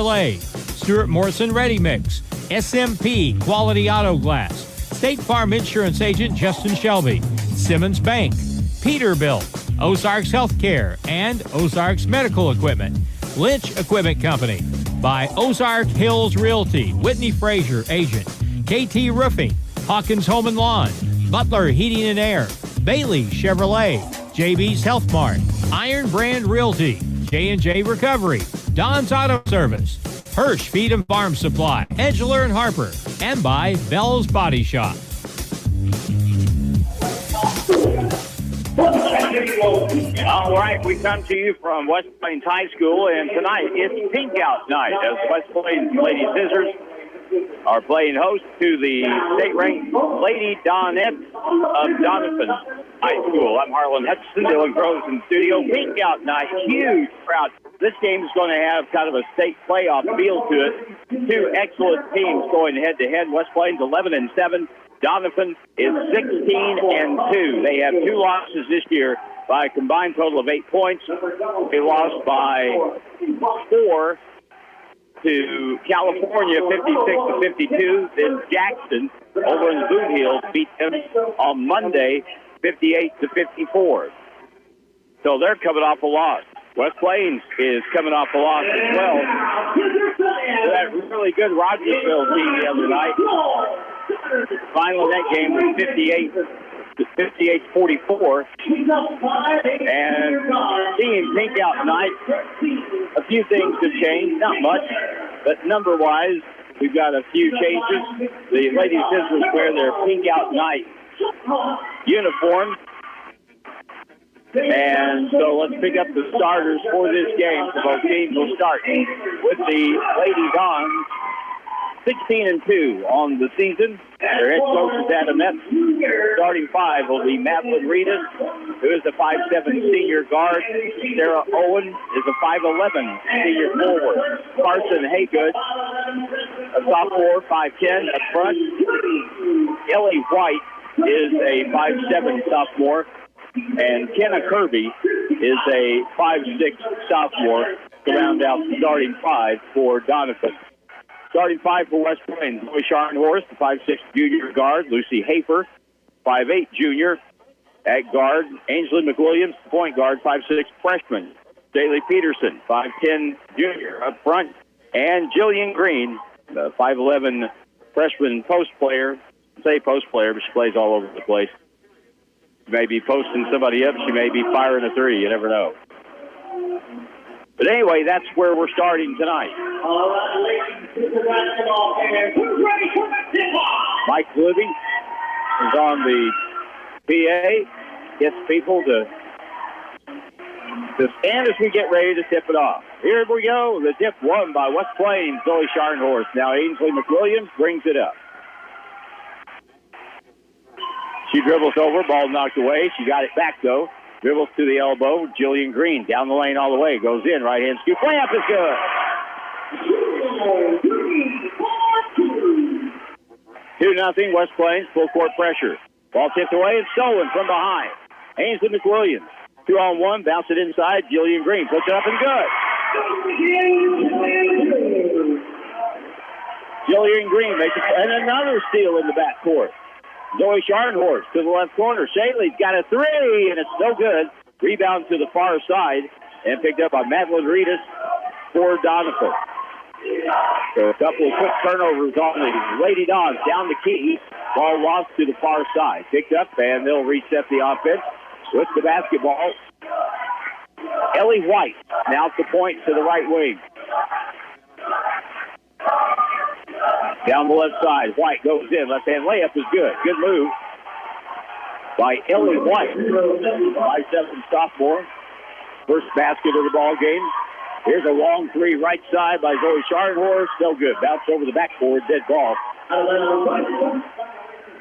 Chevrolet, Stuart Morrison Ready Mix, SMP Quality Auto Glass, State Farm Insurance Agent Justin Shelby, Simmons Bank, Peterbilt, Ozarks Healthcare, and Ozarks Medical Equipment, Lynch Equipment Company, by Ozark Hills Realty, Whitney Frazier Agent, KT Roofing, Hawkins Home and Lawn, Butler Heating and Air, Bailey Chevrolet, JB's Health Mart, Iron Brand Realty, J&J Recovery, Don's Auto Service, Hirsch Feed and Farm Supply, Edgeler and Harper, and by Bell's Body Shop. All right, we come to you from West Plains High School, and tonight it's Pink Out Night as West Plains Lady Zizzers are playing host to the state-ranked Lady Donnettes of Donovan High School. I'm Harlan Hutchinson, Dylan Groves in the studio. Pink Out Night, huge crowd. This game is going to have kind of a state playoff feel to it. Two excellent teams going head-to-head. West Plains 11-7. Donovan is 16-2. They have two losses this year by a combined total of 8 points. They lost by 4 to California, 56-52. Then Jackson over in the Boot Hills beat them on Monday, 58-54. So they're coming off a loss. West Plains is coming off a loss as well to that really good Rogersville team the other night. Final in that game was 58-44. And seeing Pink Out tonight, a few things have changed, not much, but number-wise, we've got a few changes. The Lady Zizzers wear their Pink Out Night uniform. And so let's pick up the starters for this game. So both teams will start with the Lady Dons, 16-2 on the season. Their head coach is Donnettes. Starting five will be Madeline Reedus, who is a 5'7" senior guard. Sarah Owen is a 5'11" senior forward. Carson Haygood, a sophomore, 5'10" up front. Ellie White is a 5'7" sophomore. And Kenna Kirby is a 5'6" sophomore to round out the starting five for Donovan. Starting five for West Plains: Joy Scharnhorst, the 5'6" junior guard. Lucy Hafer, 5'8" junior at guard. Ainsley McWilliams, point guard, 5'6" freshman. Daly Peterson, 5'10" junior up front. And Jillian Green, the 5'11" freshman post player. I say post player, but she plays all over the place. She may be posting somebody up. She may be firing a three. You never know. But anyway, that's where we're starting tonight. Mike Libby is on the PA. Gets people to stand as we get ready to tip it off. Here we go. The tip won by West Plains, Zoe Scharnhorst. Now Ainsley McWilliams brings it up. She dribbles over, ball knocked away. She got it back, though. Dribbles to the elbow. Jillian Green down the lane all the way. Goes in, right-hand scoop. Layup is good. 2-0 West Plains, full court pressure. Ball tipped away and stolen from behind. Ainsley McWilliams, 2-on-1, bounce it inside. Jillian Green puts it up and good. Jillian Green makes it, and another steal in the backcourt. Zoe Scharnhorst to the left corner. Shaley's got a three, and it's no good. Rebound to the far side, and picked up by Madeline Reedus for Donovan. So a couple of quick turnovers on the Lady Dons. Down the key. Ball lost to the far side. Picked up, and they'll reset the offense with the basketball. Ellie White now at the point to the right wing. Down the left side, White goes in. Left-hand layup is good. Good move by Ellie White. 5'7" sophomore. First basket of the ball game. Here's a long three right side by Zoe Scharnhorst. Still good. Bounce over the backboard. Dead ball.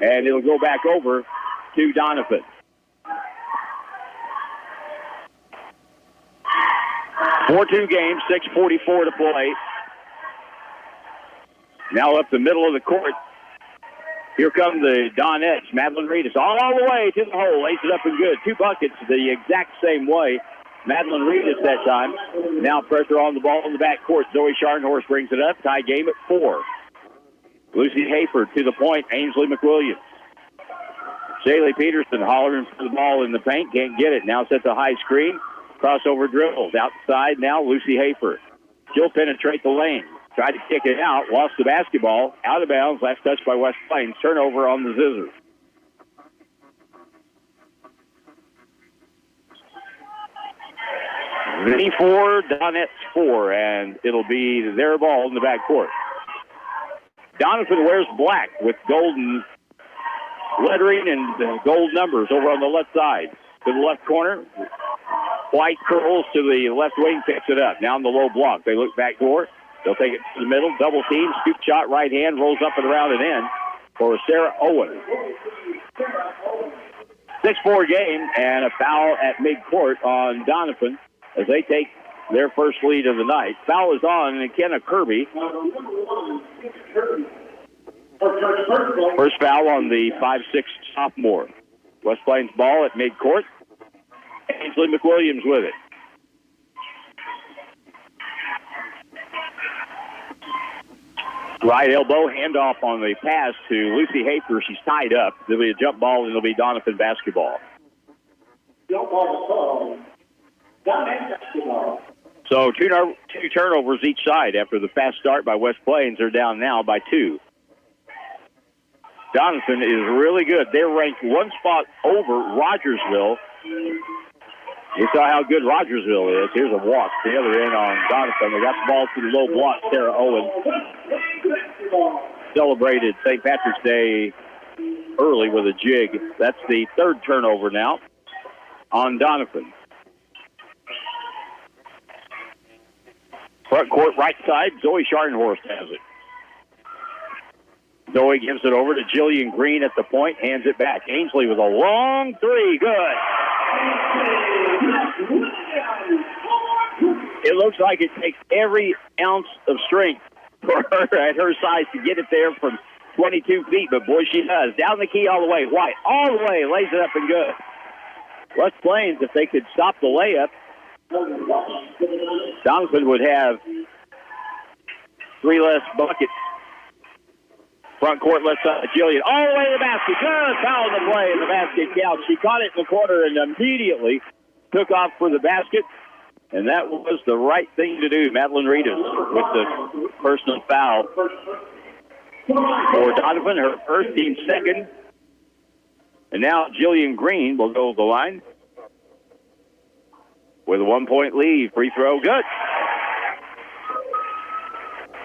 And it'll go back over to Donovan. Four-two game, 6:44 to play. Now up the middle of the court. Here come the Donnettes. Madeline Reedus all the way to the hole. Lays it up and good. 2 buckets the exact same way Madeline Regis that time. Now pressure on the ball in the backcourt. Zoe Scharnhorst brings it up. Tie game at 4. Lucy Hayford to the point. Ainsley McWilliams. Shaylee Peterson hollering for the ball in the paint. Can't get it. Now sets a high screen. Crossover dribbles. Outside now, Lucy Hayford. She'll penetrate the lane. Tried to kick it out. Lost the basketball. Out of bounds. Last touch by West Plains. Turnover on the Zizzers. Vinny 4, Donnettes 4, and it'll be their ball in the backcourt. Donovan wears black with golden lettering and gold numbers over on the left side. To the left corner, White curls to the left wing, picks it up. Now in the low block. They look back door. They'll take it to the middle. Double team, scoop shot, right hand, rolls up and around and in for Sarah Owen. 6-4 game and a foul at midcourt on Donovan as they take their first lead of the night. Foul is on McKenna Kirby. First foul on the 5'6" sophomore. West Plains ball at midcourt. Ainsley McWilliams with it. Right elbow, handoff on the pass to Lucy Hafer. She's tied up. There'll be a jump ball, and it'll be Donovan basketball. So two turnovers each side after the fast start by West Plains. They're down now by 2. Donovan is really good. They're ranked one spot over Rogersville. You saw how good Rogersville is. Here's a walk to the other end on Donovan. They got the ball to the low block. Sarah Owen celebrated St. Patrick's Day early with a jig. That's the 3rd turnover now on Donovan. Front court right side, Zoe Scharnhorst has it. Zoe gives it over to Jillian Green at the point, hands it back. Ainsley with a long 3, good. It looks like it takes every ounce of strength for her at her size to get it there from 22 feet, but boy, she does. Down the key all the way. White all the way, lays it up and good. West Plains, if they could stop the layup, Donovan would have 3 less buckets. Front court left side, Jillian all the way to the basket. Good foul in the play, and the basket counts. She caught it in the corner and immediately took off for the basket, and that was the right thing to do. Madeline Reedus with the personal foul for Donovan, her first, team second. And now Jillian Green will go to the line with a 1-point lead. Free throw, good.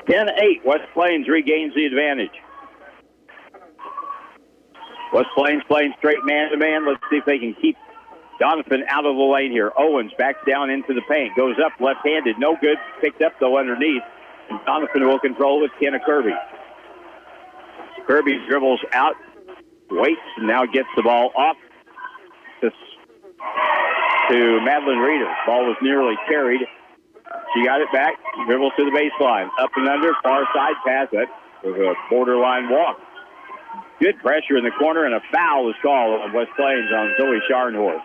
10-8, West Plains regains the advantage. West Plains playing straight man-to-man. Let's see if they can keep Donovan out of the lane here. Owens backs down into the paint. Goes up left-handed. No good. Picked up, though, underneath. And Donovan will control with Kenna Kirby. Kirby dribbles out, waits, and now gets the ball off to Madeline Reeder. Ball was nearly carried. She got it back. Dribbles to the baseline. Up and under. Far side pass. That was a borderline walk. Good pressure in the corner, and a foul is called on West Plains on Zoe Scharnhorst.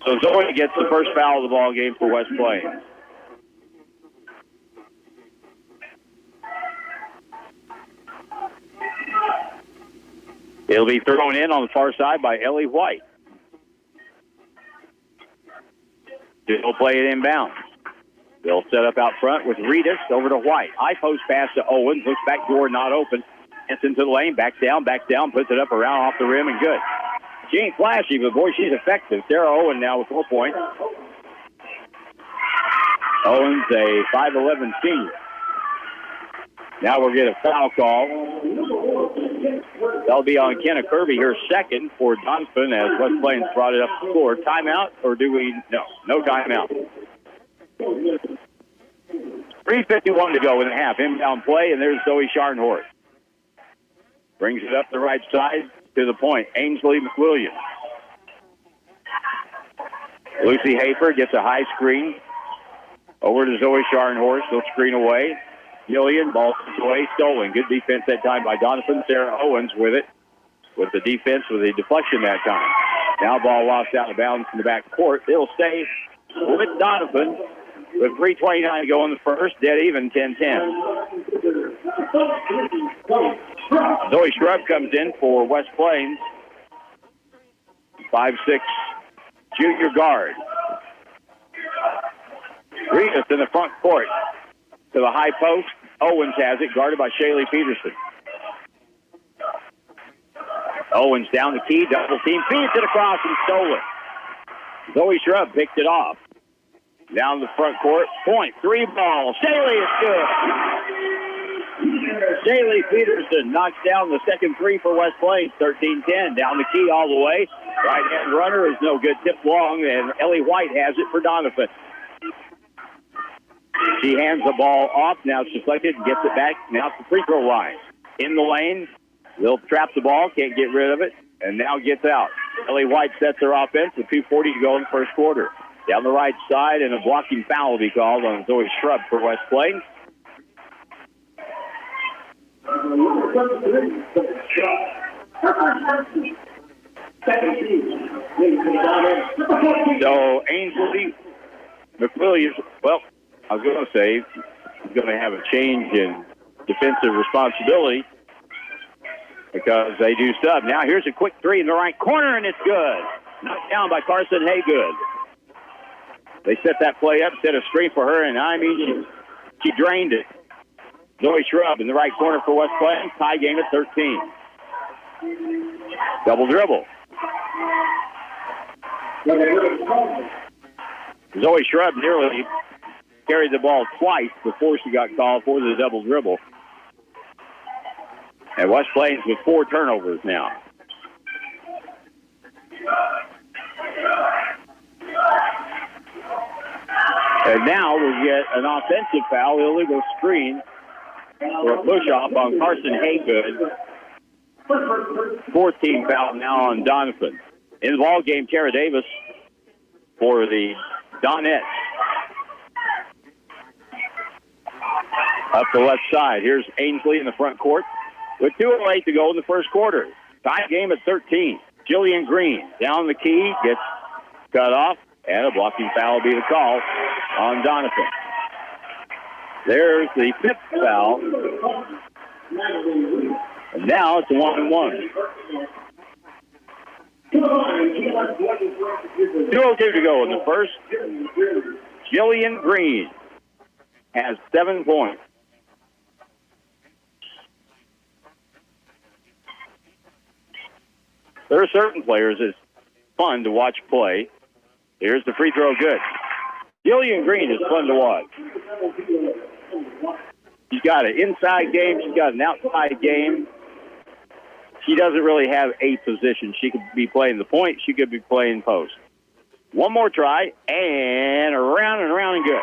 So Zoe gets the first foul of the ball game for West Plains. It'll be thrown in on the far side by Ellie White. They'll play it inbounds. They'll set up out front with Reedus over to White. High post pass to Owens. Looks back door, not open. Gets into the lane, backs down, puts it up around off the rim, and good. She ain't flashy, but boy, she's effective. Sarah Owen now with 4 points. Owens, a 5'11" senior. Now we'll get a foul call. That'll be on Kenna Kirby, her second for Donovan, as West Plains brought it up the floor. Timeout, or do we? No timeout. 3:51 to go in the half. Inbound play, and there's Zoe Scharnhorst. Brings it up the right side to the point. Ainsley McWilliams. Lucy Hafer gets a high screen over to Zoe Scharnhorst. They'll screen away. Gillian, ball away, stolen. Good defense that time by Donovan. Sarah Owens with it. with the defense with a deflection that time. Now ball lost out of bounds in the back court. It'll stay with Donovan with 3:29 to go in the first. Dead even, 10-10. Zoe Shrub comes in for West Plains. 5'6" junior guard. Rivas in the front court to the high post. Owens has it, guarded by Shaylee Peterson. Owens down the key, double team, feeds it across and stolen. Zoe Shrub picked it off. Down the front court, point, 3 ball. Shaylee is good. Shaylee Peterson knocks down the second 3 for West Plains, 13-10. Down the key all the way. Right-hand runner is no good, tip long, and Ellie White has it for Donovan. She hands the ball off. Now it's deflected and gets it back. Now it's the free throw line. In the lane. They'll trap the ball. Can't get rid of it. And now gets out. Ellie White sets her offense with 2:40 to go in the first quarter. Down the right side, and a blocking foul will be called on Zoe Shrub for West Plains. So Ainsley McWilliams, well, I was going to say, he's going to have a change in defensive responsibility because they do sub. Now here's a quick 3 in the right corner, and it's good. Knocked down by Carson Haygood. They set that play up, set a screen for her, and I mean, she drained it. Zoe Shrub in the right corner for West Plains. Tie game at 13. Double dribble. Zoe Shrub nearly carried the ball twice before she got called for the double dribble. And West Plains with 4 turnovers now. And now we'll get an offensive foul, illegal screen, or a push-off on Carson Haygood. 14 foul now on Donovan. In the ball game, Tara Davis for the Donnettes. Up the left side. Here's Ainsley in the front court with 2:08 to go in the first quarter. Tie game at 13. Jillian Green down the key, gets cut off, and a blocking foul will be the call on Donovan. There's the 5th foul. And now it's a 1-and-1. 2:02 to go in the first. Jillian Green has 7 points. There are certain players it's fun to watch play. Here's the free throw, good. Jillian Green is fun to watch. She's got an inside game. She's got an outside game. She doesn't really have a position. She could be playing the point. She could be playing post. One more try, and around and good.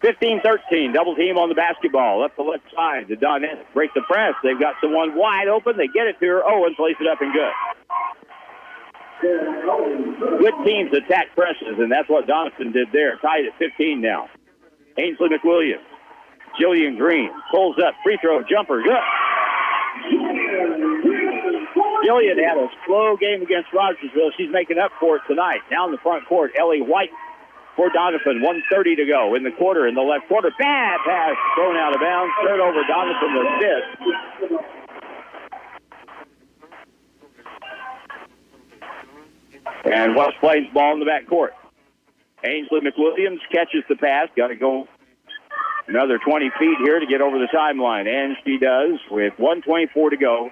15-13, double team on the basketball. Up the left side, the Donnettes break the press. They've got someone wide open. They get it to her. Owen plays it up and good. Good teams attack presses, and that's what Donovan did there. Tied at 15 now. Ainsley McWilliams. Jillian Green pulls up. Free throw jumper. Good. Jillian had a slow game against Rogersville. She's making up for it tonight. Now in the front court, Ellie White for Donovan. 1:30 to go in the quarter. In the left quarter, bad pass thrown out of bounds. Turnover, Donovan the 5th. And West Plains ball in the back court. Ainsley McWilliams catches the pass. Got to go another 20 feet here to get over the timeline. And she does with 1:24 to go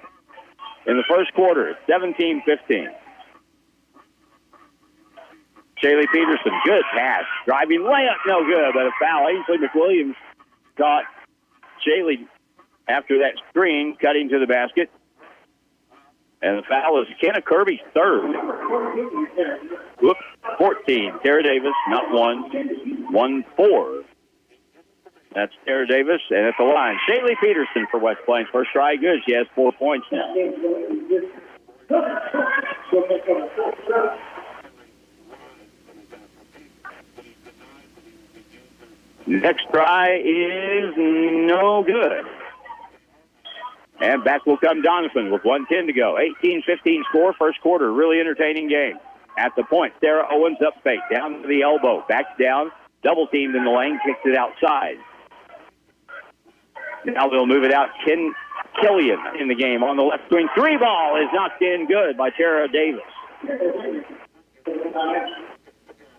in the first quarter. 17-15. Shaylee Peterson, good pass. Driving layup, no good, but a foul. Ainsley McWilliams caught Shaylee after that screen, cutting to the basket. And the foul is Kenna Kirby's 3rd. Whoop, 14. Tara Davis, not 1-4. That's Tara Davis, and at the line, Shaylee Peterson for West Plains. First try, good. She has 4 points now. Next try is no good. And back will come Donovan with 1:10 to go. 18-15 score, first quarter. Really entertaining game. At the point, Sarah Owens up fake, down to the elbow, backs down, double teamed in the lane, kicks it outside. Now they'll move it out. Killian in the game on the left wing. Three ball is knocked in good by Tara Davis.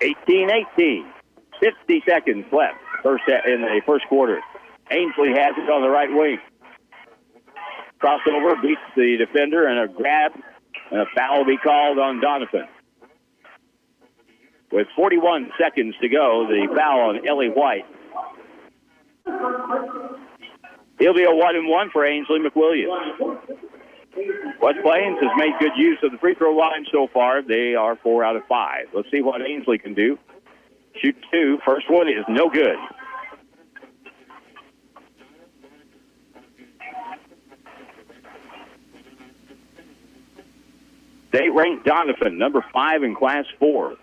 18-18. 50 seconds left in the first quarter. Ainsley has it on the right wing. Crossover, beats the defender, and a grab, and a foul will be called on Donovan. With 41 seconds to go, the foul on Ellie White. He'll be a 1-and-1 for Ainsley McWilliams. West Plains has made good use of the free throw line so far. They are 4 out of 5. Let's see what Ainsley can do. Shoot 2. First one is no good. State-ranked Donovan, number 5 in Class 4.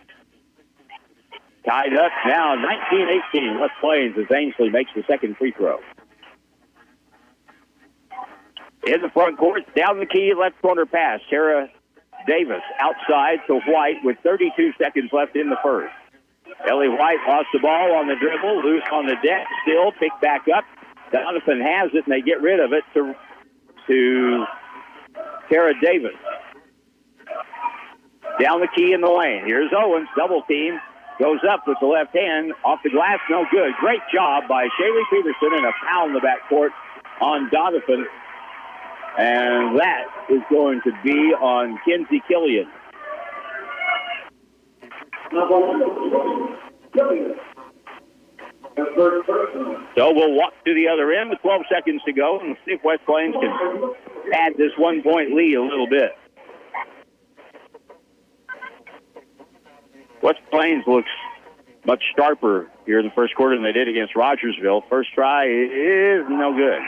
Tied up now, 19-18. West Plains as Ainsley makes the second free throw. In the front court, down the key, left corner pass. Tara Davis outside to White with 32 seconds left in the first. Ellie White lost the ball on the dribble, loose on the deck, still picked back up. Donovan has it, and they get rid of it to Tara Davis. Down the key in the lane. Here's Owens, double team. Goes up with the left hand. Off the glass, no good. Great job by Shaylee Peterson, and a foul in the backcourt on Donovan. And that is going to be on Kinsey Killian. So we'll walk to the other end with 12 seconds to go and see if West Plains can add this 1-point lead a little bit. West Plains looks much sharper here in the first quarter than they did against Rogersville. First try is no good.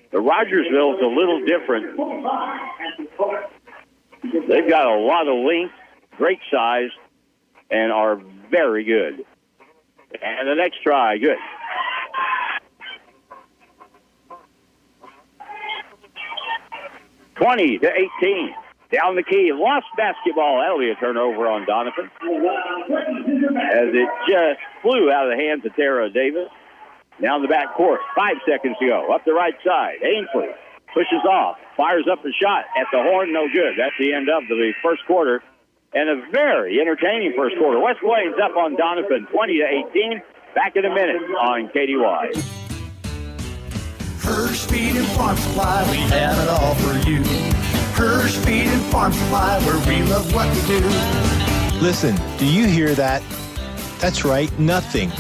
The Rogersville is a little different. They've got a lot of length, great size, and are very good. And the next try, good. (20-18). Down the key, lost basketball. That'll be a turnover on Donovan, as it just flew out of the hands of Tara Davis. Now in the back court, 5 seconds to go. Up the right side, Ainsley pushes off, fires up the shot at the horn, no good. That's the end of the first quarter, and a very entertaining first quarter. West Plains up on Donovan, 20-18. Back in a minute on KDY. Hirsch Feed and Farm Supply, we have it all for you. Hirsch Feed and Farm Supply, where we love what we do. Listen, do you hear that? That's right, nothing.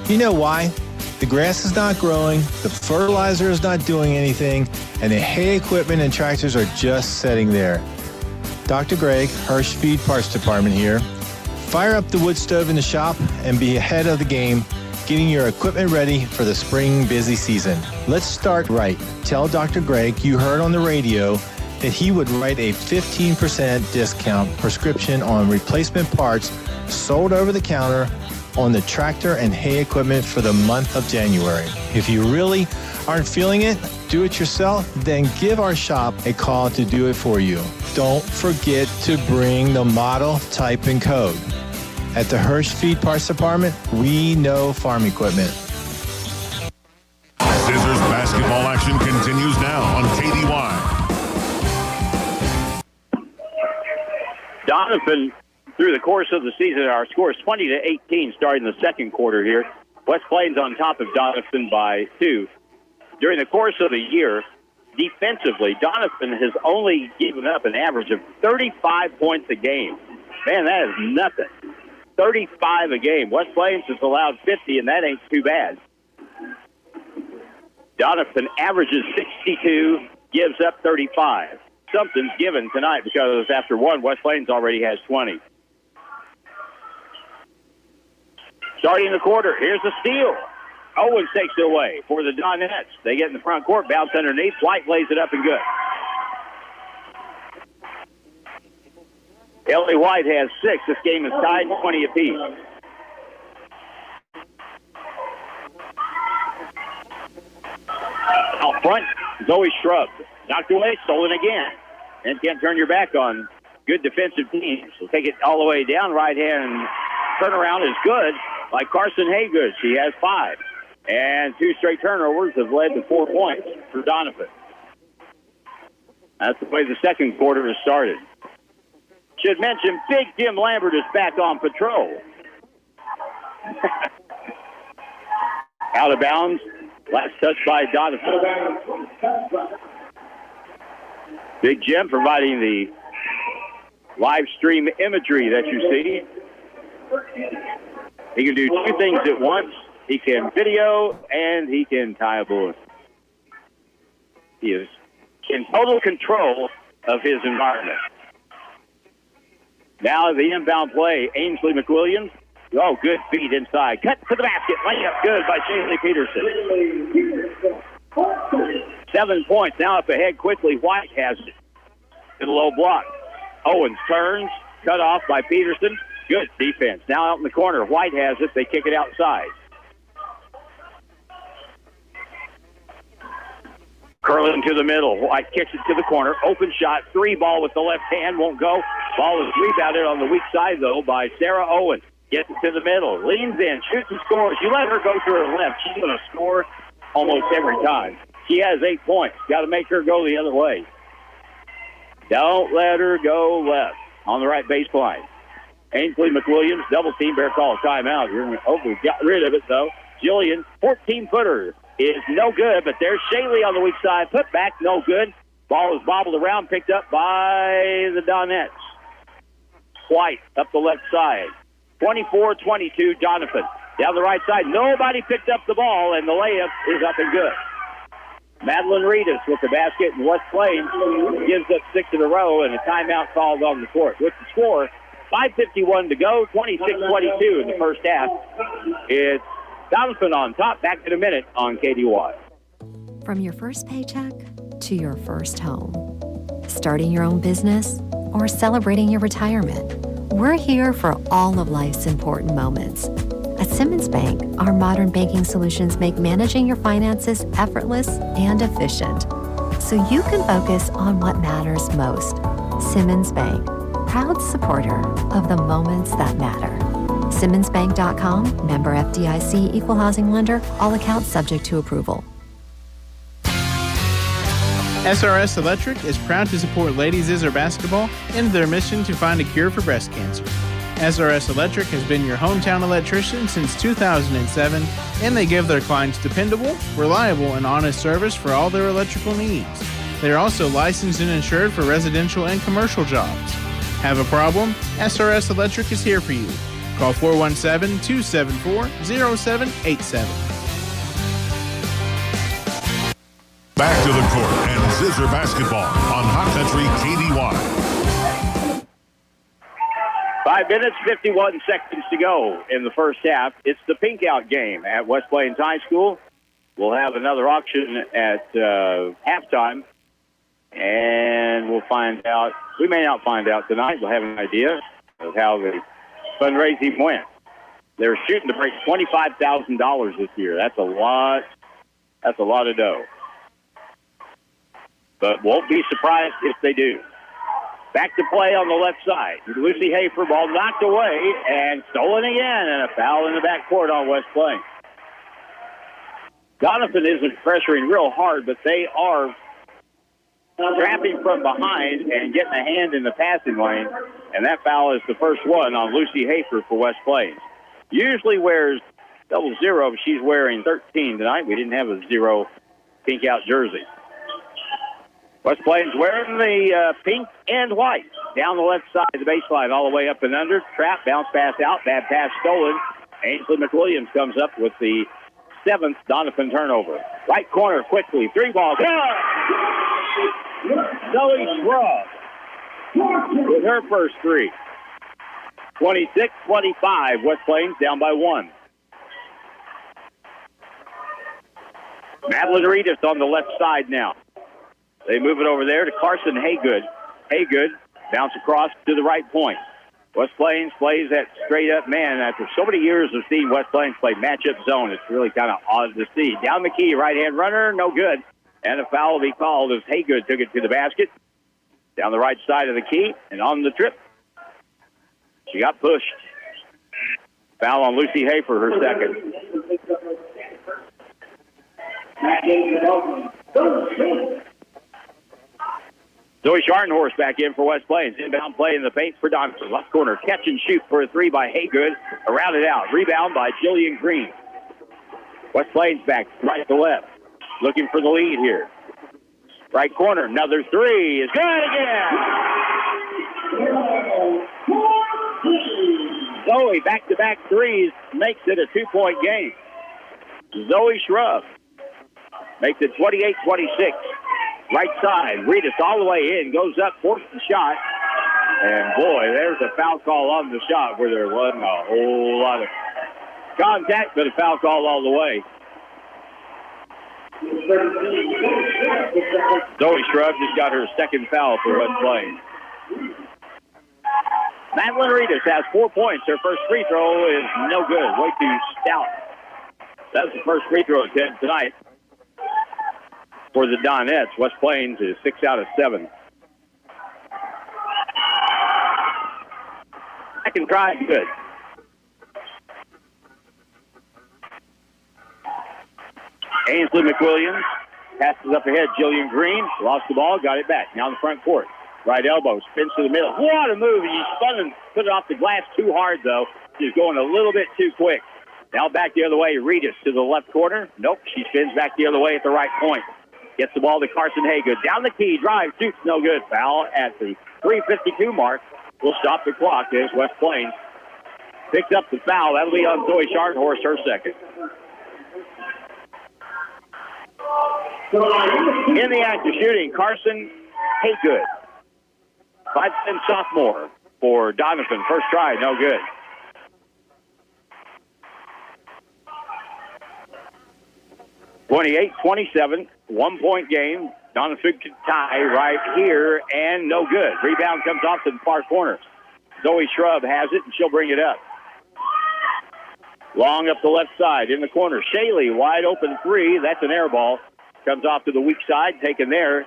You know why? The grass is not growing, the fertilizer is not doing anything, and the hay equipment and tractors are just sitting there. Dr. Greg, Hirsch Feed Parts Department here. Fire up the wood stove in the shop and be ahead of the game, getting your equipment ready for the spring busy season. Let's start right. Tell Dr. Greg you heard on the radio that he would write a 15% discount prescription on replacement parts sold over the counter on the tractor and hay equipment for the month of January. If you really aren't feeling it, do it yourself, then give our shop a call to do it for you. Don't forget to bring the model, type, and code. At the Hirsch Feed Parts Department, we know farm equipment. Zizzers basketball action continues now on KDY. Donovan, through the course of the season, our score is 20-18 starting the second quarter here. West Plains on top of Donovan by 2. During the course of the year, defensively, Donovan has only given up an average of 35 points a game. Man, that is nothing. 35 a game. West Plains has allowed 50, and that ain't too bad. Donovan averages 62, gives up 35. Something's given tonight because after one, West Plains already has 20. Starting the quarter, here's a steal. Owens takes it away for the Donnettes. They get in the front court, bounce underneath. White lays it up and good. Ellie White has 6. This game is tied 20 apiece. Out front, Zoe shrugged. Knocked away, stolen again. And can't turn your back on good defensive teams. We'll take it all the way down. Right-hand turnaround is good by Carson Haygood. She has 5. And 2 straight turnovers have led to 4 points for Donovan. That's the way the second quarter has started. Should mention Big Jim Lambert is back on patrol. Out of bounds. Last touch by Donovan. Big Jim providing the live stream imagery that you see. He can do 2 things at once. He can video and he can tie a bullet. He is in total control of his environment. Now the inbound play, Ainsley McWilliams. Oh, good feed inside. Cut to the basket. Layup good by Shaylee Peterson. 7 points. Now up ahead quickly. White has it. To the low block. Owens turns. Cut off by Peterson. Good defense. Now out in the corner. White has it. They kick it outside. Curling to the middle. White kicks it to the corner. Open shot. 3 ball with the left hand. Won't go. Ball is rebounded on the weak side, though, by Sarah Owens. Gets it to the middle. Leans in. Shoots and scores. You let her go to her left. She's going to score almost every time. She has 8 points. Got to make her go the other way. Don't let her go left on the right baseline. Ainsley McWilliams, double team. Bear call a timeout. We got rid of it, though. Jillian, 14-footer. Is no good, but there's Shaylee on the weak side. Put back, no good. Ball is bobbled around, picked up by the Donnettes. White up the left side. 24-22, Donovan. Down the right side, nobody picked up the ball, and the layup is up and good. Madeline Reedus with the basket, and West Plains gives up 6 in a row, and a timeout called on the court. With the score, 5:51 to go, 26-22 in the first half. It's Donovan on top. Back in a minute on KDY. From your first paycheck to your first home, starting your own business or celebrating your retirement, we're here for all of life's important moments. At Simmons Bank, our modern banking solutions make managing your finances effortless and efficient, so you can focus on what matters most. Simmons Bank, proud supporter of the moments that matter. SimmonsBank.com, member FDIC, equal housing lender, all accounts subject to approval. SRS Electric is proud to support Lady Zizzer basketball in their mission to find a cure for breast cancer. SRS Electric has been your hometown electrician since 2007, and they give their clients dependable, reliable, and honest service for all their electrical needs. They are also licensed and insured for residential and commercial jobs. Have a problem? SRS Electric is here for you. Call 417-274-0787. Back to the court and Zizzer basketball on Hot Country KDY. 5 minutes, 51 seconds to go in the first half. It's the pink out game at West Plains High School. We'll have another auction at halftime, and we'll find out. We may not find out tonight. We'll have an idea of how the fundraising went. They're shooting to break $25,000 this year. That's a lot. That's a lot of dough. But won't be surprised if they do. Back to play on the left side. Lucy Hafer, ball knocked away and stolen again, and a foul in the backcourt on West Plains. Donovan isn't pressuring real hard, but they are trapping from behind and getting a hand in the passing lane, and that foul is the first one on Lucy Hafer for West Plains. Usually wears 00, but she's wearing 13 tonight. We didn't have a 0 pink out jersey. West Plains wearing the pink and white. Down the left side of the baseline, all the way up and under. Trap, bounce pass out, bad pass stolen. Ainsley McWilliams comes up with the 7th Donovan turnover. Right corner quickly, 3 ball. Zoe Scruggs with her first 3. 26-25, West Plains down by 1. Madeline Reedus on the left side now. They move it over there to Carson Haygood. Haygood bounce across to the right point. West Plains plays that straight-up man. After so many years of seeing West Plains play matchup zone, it's really kind of odd to see. Down the key, right-hand runner, no good. And a foul will be called as Haygood took it to the basket. Down the right side of the key and on the trip. She got pushed. Foul on Lucy Hafer, her second. Zoe Schartenhorst back in for West Plains. Inbound play in the paint for Donnettes. Left corner, catch and shoot for a three by Haygood. Around it out. Rebound by Jillian Green. West Plains back right to left. Looking for the lead here. Right corner, another three is good again. Zoe, back-to-back threes, makes it a 2-point game. Zoe Shrub makes it 28-26. Right side, Reedus all the way in, goes up, forces the shot. And boy, there's a foul call on the shot where there wasn't a whole lot of contact, but a foul call all the way. Zoe Shrub just got her second foul for West Plains. Madeline Reedus has 4 points. Her first free throw is no good. Way too stout. That's the first free throw attempt tonight for the Donnettes. West Plains is 6 out of 7. Second try, good. Ainsley McWilliams passes up ahead. Jillian Green lost the ball, got it back. Now in the front court. Right elbow, spins to the middle. What a move. He spun and put it off the glass too hard, though. She's going a little bit too quick. Now back the other way. Reedus to the left corner. Nope, she spins back the other way at the right point. Gets the ball to Carson Haygood. Down the key, drive, shoots, no good. Foul at the 3:52 mark. We'll stop the clock as West Plains picks up the foul. That'll be on Zoe Schartenhorst, her second. In the act of shooting, Carson Haygood. 5'10" sophomore for Donovan. First try, no good. (28-27), 1-point game. Donovan could tie right here, and no good. Rebound comes off to the far corner. Zoe Shrub has it, and she'll bring it up. Long up the left side in the corner. Shaley, wide open three. That's an air ball. Comes off to the weak side, taken there.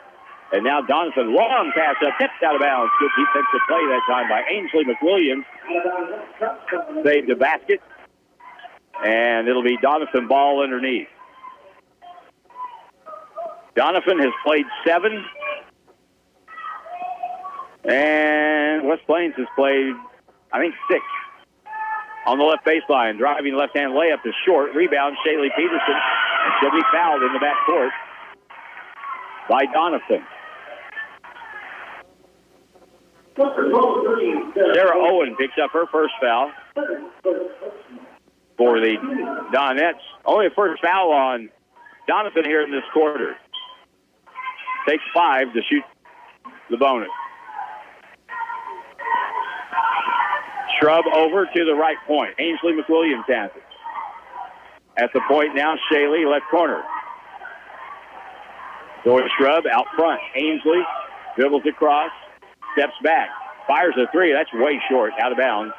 And now Donovan, long pass up, tipped out of bounds. Good defensive play that time by Ainsley McWilliams. Saved the basket. And it'll be Donovan ball underneath. Donovan has played 7. And West Plains has played, I think, 6. On the left baseline, driving left-hand layup is short. Rebound, Shaylee Peterson. And she'll be fouled in the backcourt by Donovan. Sarah Owen picks up her first foul for the Donnettes. Only a first foul on Donovan here in this quarter. Takes 5 to shoot the bonus. Shrub over to the right point. Ainsley McWilliams has it. At the point now, Shaley, left corner. Zoe Shrub out front. Ainsley dribbles across, steps back, fires a three. That's way short, out of bounds.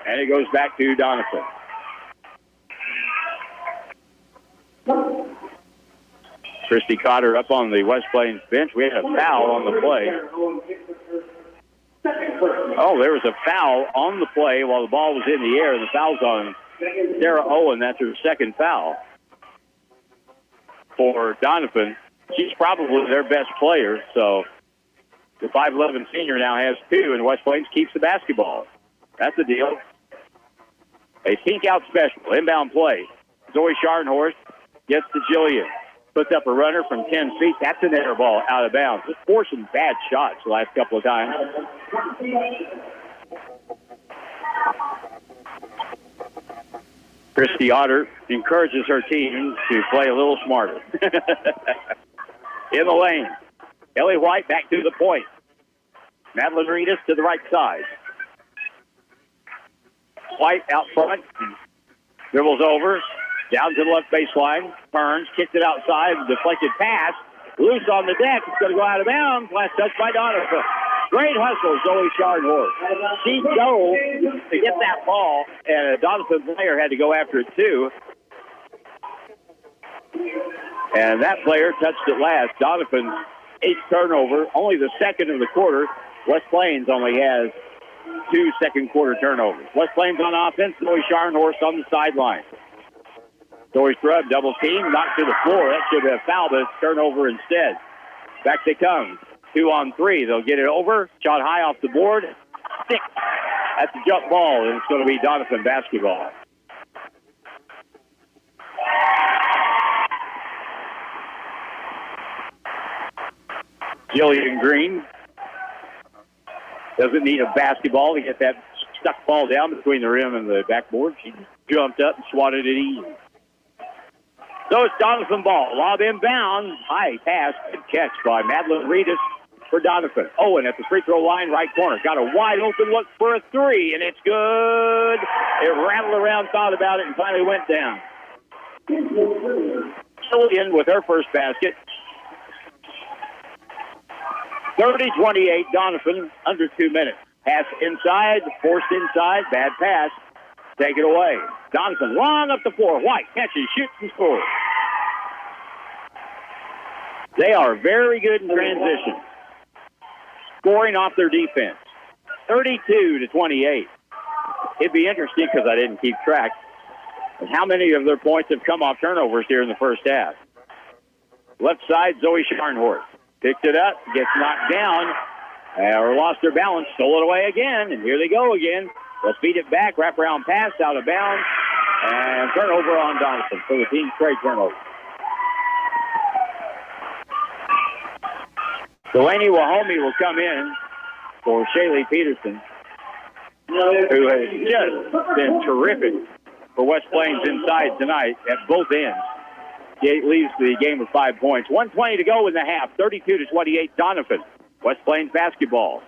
And it goes back to Donovan. Christy Cotter up on the West Plains bench. We had a foul on the play. Oh, there was a foul on the play while the ball was in the air, and the foul's on Sarah Owen. That's her second foul for Donovan. She's probably their best player, so the 5'11" senior now has 2, and West Plains keeps the basketball. That's the deal. A sink out special, inbound play. Zoe Schartenhorst gets to Jillian. Puts up a runner from 10 feet. That's an air ball out of bounds. Just forcing bad shots the last couple of times. Christy Otter encourages her team to play a little smarter. In the lane. Ellie White back to the point. Madeline Reedus to the right side. White out front. Dribbles over. Down to the left baseline. Turns. Kicks it outside. Deflected pass. Loose on the deck. It's going to go out of bounds. Last touch by Donovan. Great hustle, Zoe Schartenhorst. She dove to get that ball, and a Donovan player had to go after it, too. And that player touched it last. Donovan's 8th turnover, only the second of the quarter. West Plains only has 2 second-quarter turnovers. West Plains on offense, Zoe Scharnhorst on the sideline. Zoe Scrub, double team, knocked to the floor. That should have fouled us, turnover instead. Back they come. 2-on-3. They'll get it over. Shot high off the board. Stick. That's a jump ball, and it's going to be Donovan basketball. Jillian Green doesn't need a basketball to get that stuck ball down between the rim and the backboard. She jumped up and swatted it easy. So it's Donovan ball. Lob inbound. High pass. Good catch by Madeline Reedus for Donovan. Owen at the free throw line, right corner. Got a wide open look for a three, and it's good. It rattled around, thought about it, and finally went down. Jillian with her first basket. 30-28, Donovan, under 2 minutes. Pass inside, forced inside, bad pass. Take it away. Donovan long up the floor. White catches, shoots, and scores. They are very good in transition, scoring off their defense. 32-28. It'd be interesting because I didn't keep track of how many of their points have come off turnovers here in the first half. Left side, Zoe Scharnhorst. Picked it up, gets knocked down, or lost their balance, stole it away again, and here they go again. They'll feed it back, wraparound pass, out of bounds, and turnover on Donovan for the team's trade turnover. Delaney Wahomey will come in for Shaylee Peterson, who has just been terrific for West Plains inside tonight at both ends. It leaves the game with 5 points. 1:20 to go in the half. 32-28, Donovan. West Plains basketball.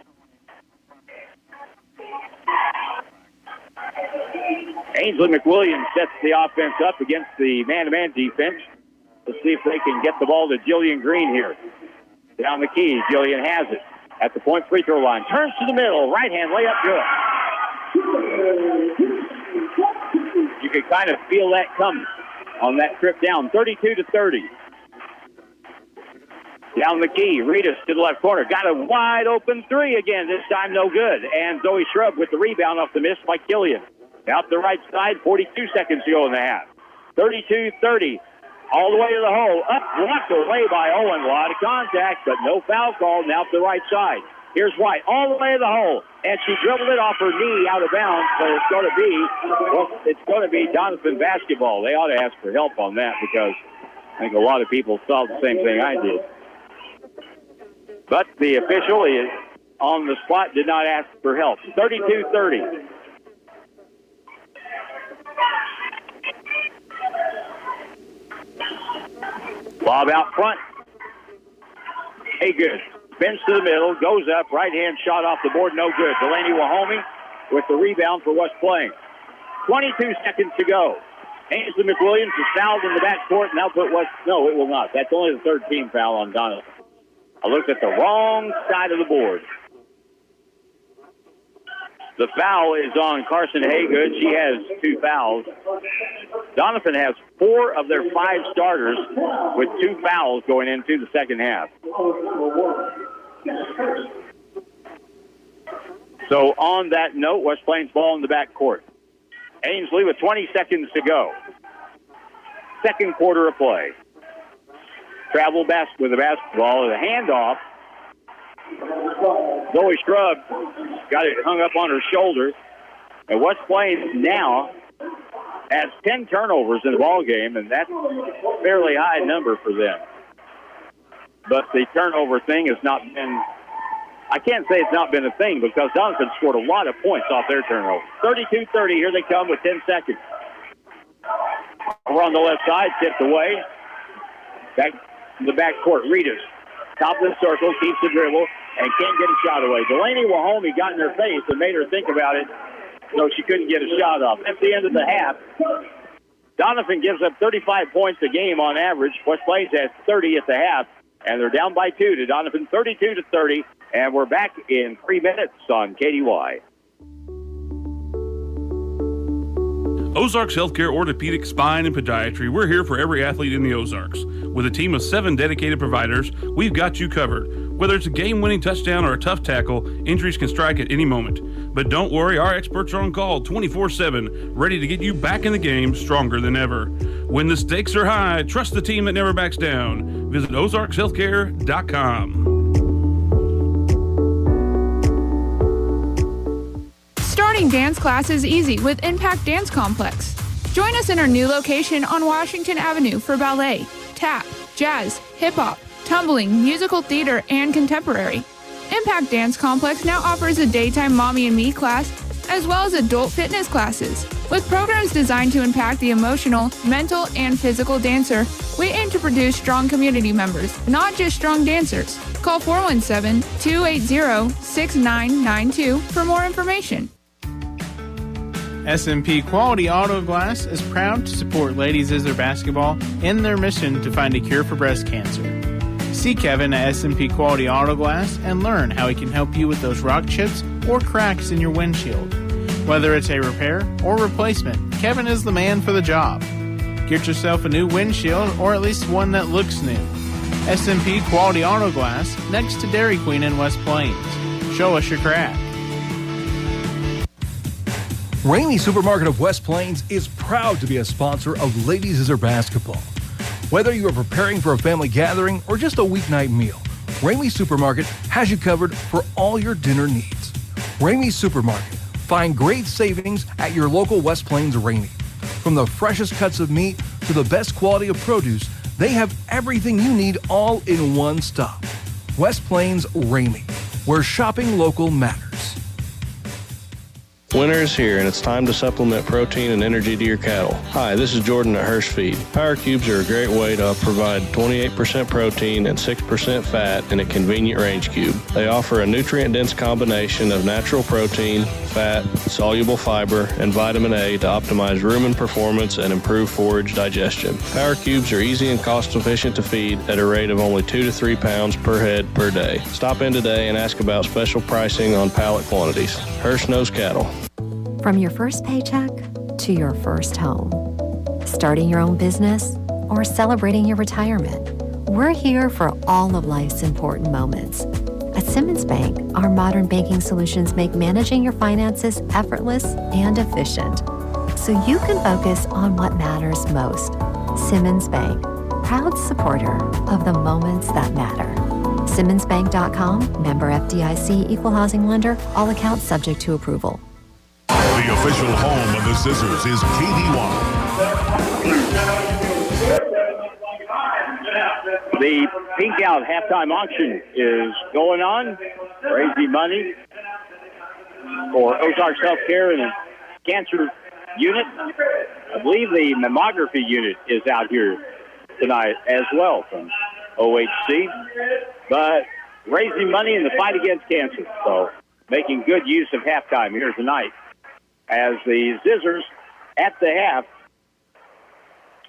Ainsley McWilliams sets the offense up against the man-to-man defense. Let's see if they can get the ball to Jillian Green here. Down the key, Jillian has it. At the point free throw line. Turns to the middle. Right-hand layup, good. You can kind of feel that coming on that trip down. 32-30. Down the key, Reedus to the left corner. Got a wide open three again. This time no good. And Zoe Shrub with the rebound off the miss by Killian. Out the right side, 42 seconds to go in the half. 32-30. All the way to the hole. Up, blocked away by Owen. A lot of contact, but no foul called. Now to the right side. Here's White all the way to the hole, and she dribbled it off her knee out of bounds. But it's going to be Donovan basketball. They ought to ask for help on that because I think a lot of people saw the same thing I did. But the official is on the spot, did not ask for help. 32-30. Lob out front. Hey, good. Bends to the middle, goes up, right-hand shot off the board, no good. Delaney Wahomey with the rebound for West Plains. 22 seconds to go. Ainsley McWilliams is fouled in the backcourt, and they'll put West. No, it will not. That's only the third team foul on Donovan. I looked at the wrong side of the board. The foul is on Carson Haygood. She has 2 fouls. Donovan has 4 of their 5 starters with 2 fouls going into the second half. So on that note, West Plains ball in the backcourt. Ainsley with 20 seconds to go. Second quarter of play. Travel with the basketball, the handoff. Zoe Scrub got it hung up on her shoulder. And West Plains now has 10 turnovers in the ball game, and that's a fairly high number for them. But the turnover thing has not been, I can't say it's not been a thing because Donovan scored a lot of points off their turnover. 32-30, here they come with 10 seconds. Over on the left side, tipped away. Back to the backcourt, Reedus. Top of the circle, keeps the dribble, and can't get a shot away. Delaney Wahomey got in her face and made her think about it, so she couldn't get a shot off. At the end of the half, Donovan gives up 35 points a game on average. West Plains has 30 at the half, and they're down by 2 to Donovan, 32-30, and we're back in 3 minutes on KDY. Ozarks Healthcare Orthopedic, Spine, and Podiatry, we're here for every athlete in the Ozarks. With a team of 7 dedicated providers, we've got you covered. Whether it's a game-winning touchdown or a tough tackle, injuries can strike at any moment. But don't worry, our experts are on call 24/7, ready to get you back in the game stronger than ever. When the stakes are high, trust the team that never backs down. Visit ozarkshealthcare.com. Starting dance class is easy with Impact Dance Complex. Join us in our new location on Washington Avenue for ballet, tap, jazz, hip-hop, tumbling, musical theater, and contemporary. Impact Dance Complex now offers a daytime Mommy and Me class as well as adult fitness classes. With programs designed to impact the emotional, mental, and physical dancer, we aim to produce strong community members, not just strong dancers. Call 417-280-6992 for more information. S&P Quality Auto Glass is proud to support Lady Zizzer basketball in their mission to find a cure for breast cancer. See Kevin at S&P Quality Auto Glass and learn how he can help you with those rock chips or cracks in your windshield. Whether it's a repair or replacement, Kevin is the man for the job. Get yourself a new windshield or at least one that looks new. S&P Quality Auto Glass next to Dairy Queen in West Plains. Show us your crack. Ramey Supermarket of West Plains is proud to be a sponsor of Lady Zizzer basketball. Whether you are preparing for a family gathering or just a weeknight meal, Ramey Supermarket has you covered for all your dinner needs. Ramey Supermarket. Find great savings at your local West Plains Ramey. From the freshest cuts of meat to the best quality of produce, they have everything you need all in one stop. West Plains Ramey, where shopping local matters. Winter is here, and it's time to supplement protein and energy to your cattle. Hi, this is Jordan at Hirsch Feed. Power Cubes are a great way to provide 28% protein and 6% fat in a convenient range cube. They offer a nutrient-dense combination of natural protein, fat, soluble fiber, and vitamin A to optimize rumen performance and improve forage digestion. Power Cubes are easy and cost-efficient to feed at a rate of only 2 to 3 pounds per head per day. Stop in today and ask about special pricing on pallet quantities. Hirsch knows cattle. From your first paycheck to your first home, starting your own business or celebrating your retirement, we're here for all of life's important moments. At Simmons Bank, our modern banking solutions make managing your finances effortless and efficient, so you can focus on what matters most. Simmons Bank, proud supporter of the moments that matter. SimmonsBank.com, member FDIC, equal housing lender, all accounts subject to approval. The official home of the Zizzers is KD1. The Pink Out halftime auction is going on, raising money for Ozarks Healthcare and the cancer unit. I believe the mammography unit is out here tonight as well from OHC, but raising money in the fight against cancer. So making good use of halftime here tonight, as the Zizzers at the half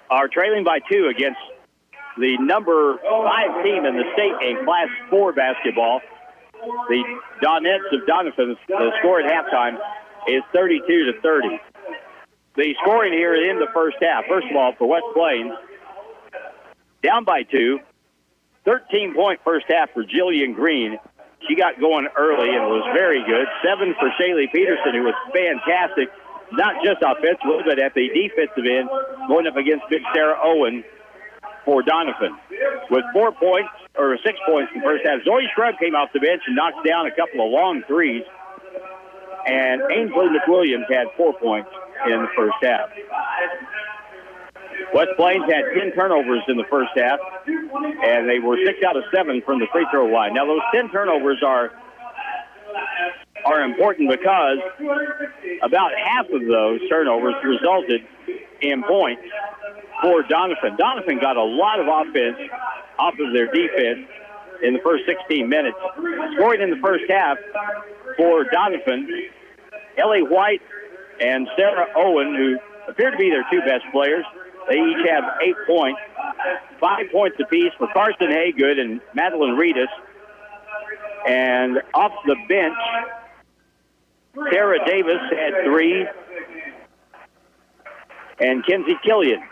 are trailing by 2 against the number 5 team in the state in Class 4 basketball. The Donnettes of Donovan, the score at halftime is 32-30. The scoring here in the first half, first of all, for West Plains, down by 2, 13-point first half for Jillian Green. She got going early and was very good. 7 for Shaylee Peterson, who was fantastic, not just offensively, but at the defensive end, going up against Big Sarah Owen for Donovan. With 4 points, or 6 points in the first half, Zoe Scrub came off the bench and knocked down a couple of long threes. And Ainsley McWilliams had 4 points in the first half. West Plains had 10 turnovers in the first half, and they were 6 out of 7 from the free throw line. Now, those 10 turnovers are important because about half of those turnovers resulted in points for Donovan. Donovan got a lot of offense off of their defense in the first 16 minutes. Scoring in the first half for Donovan, Ellie White and Sarah Owen, who appear to be their 2 best players. They each have 8 points, 5 points apiece for Carson Haygood and Madeline Reedus. And off the bench, Sarah Davis had 3. And Kenzie Killian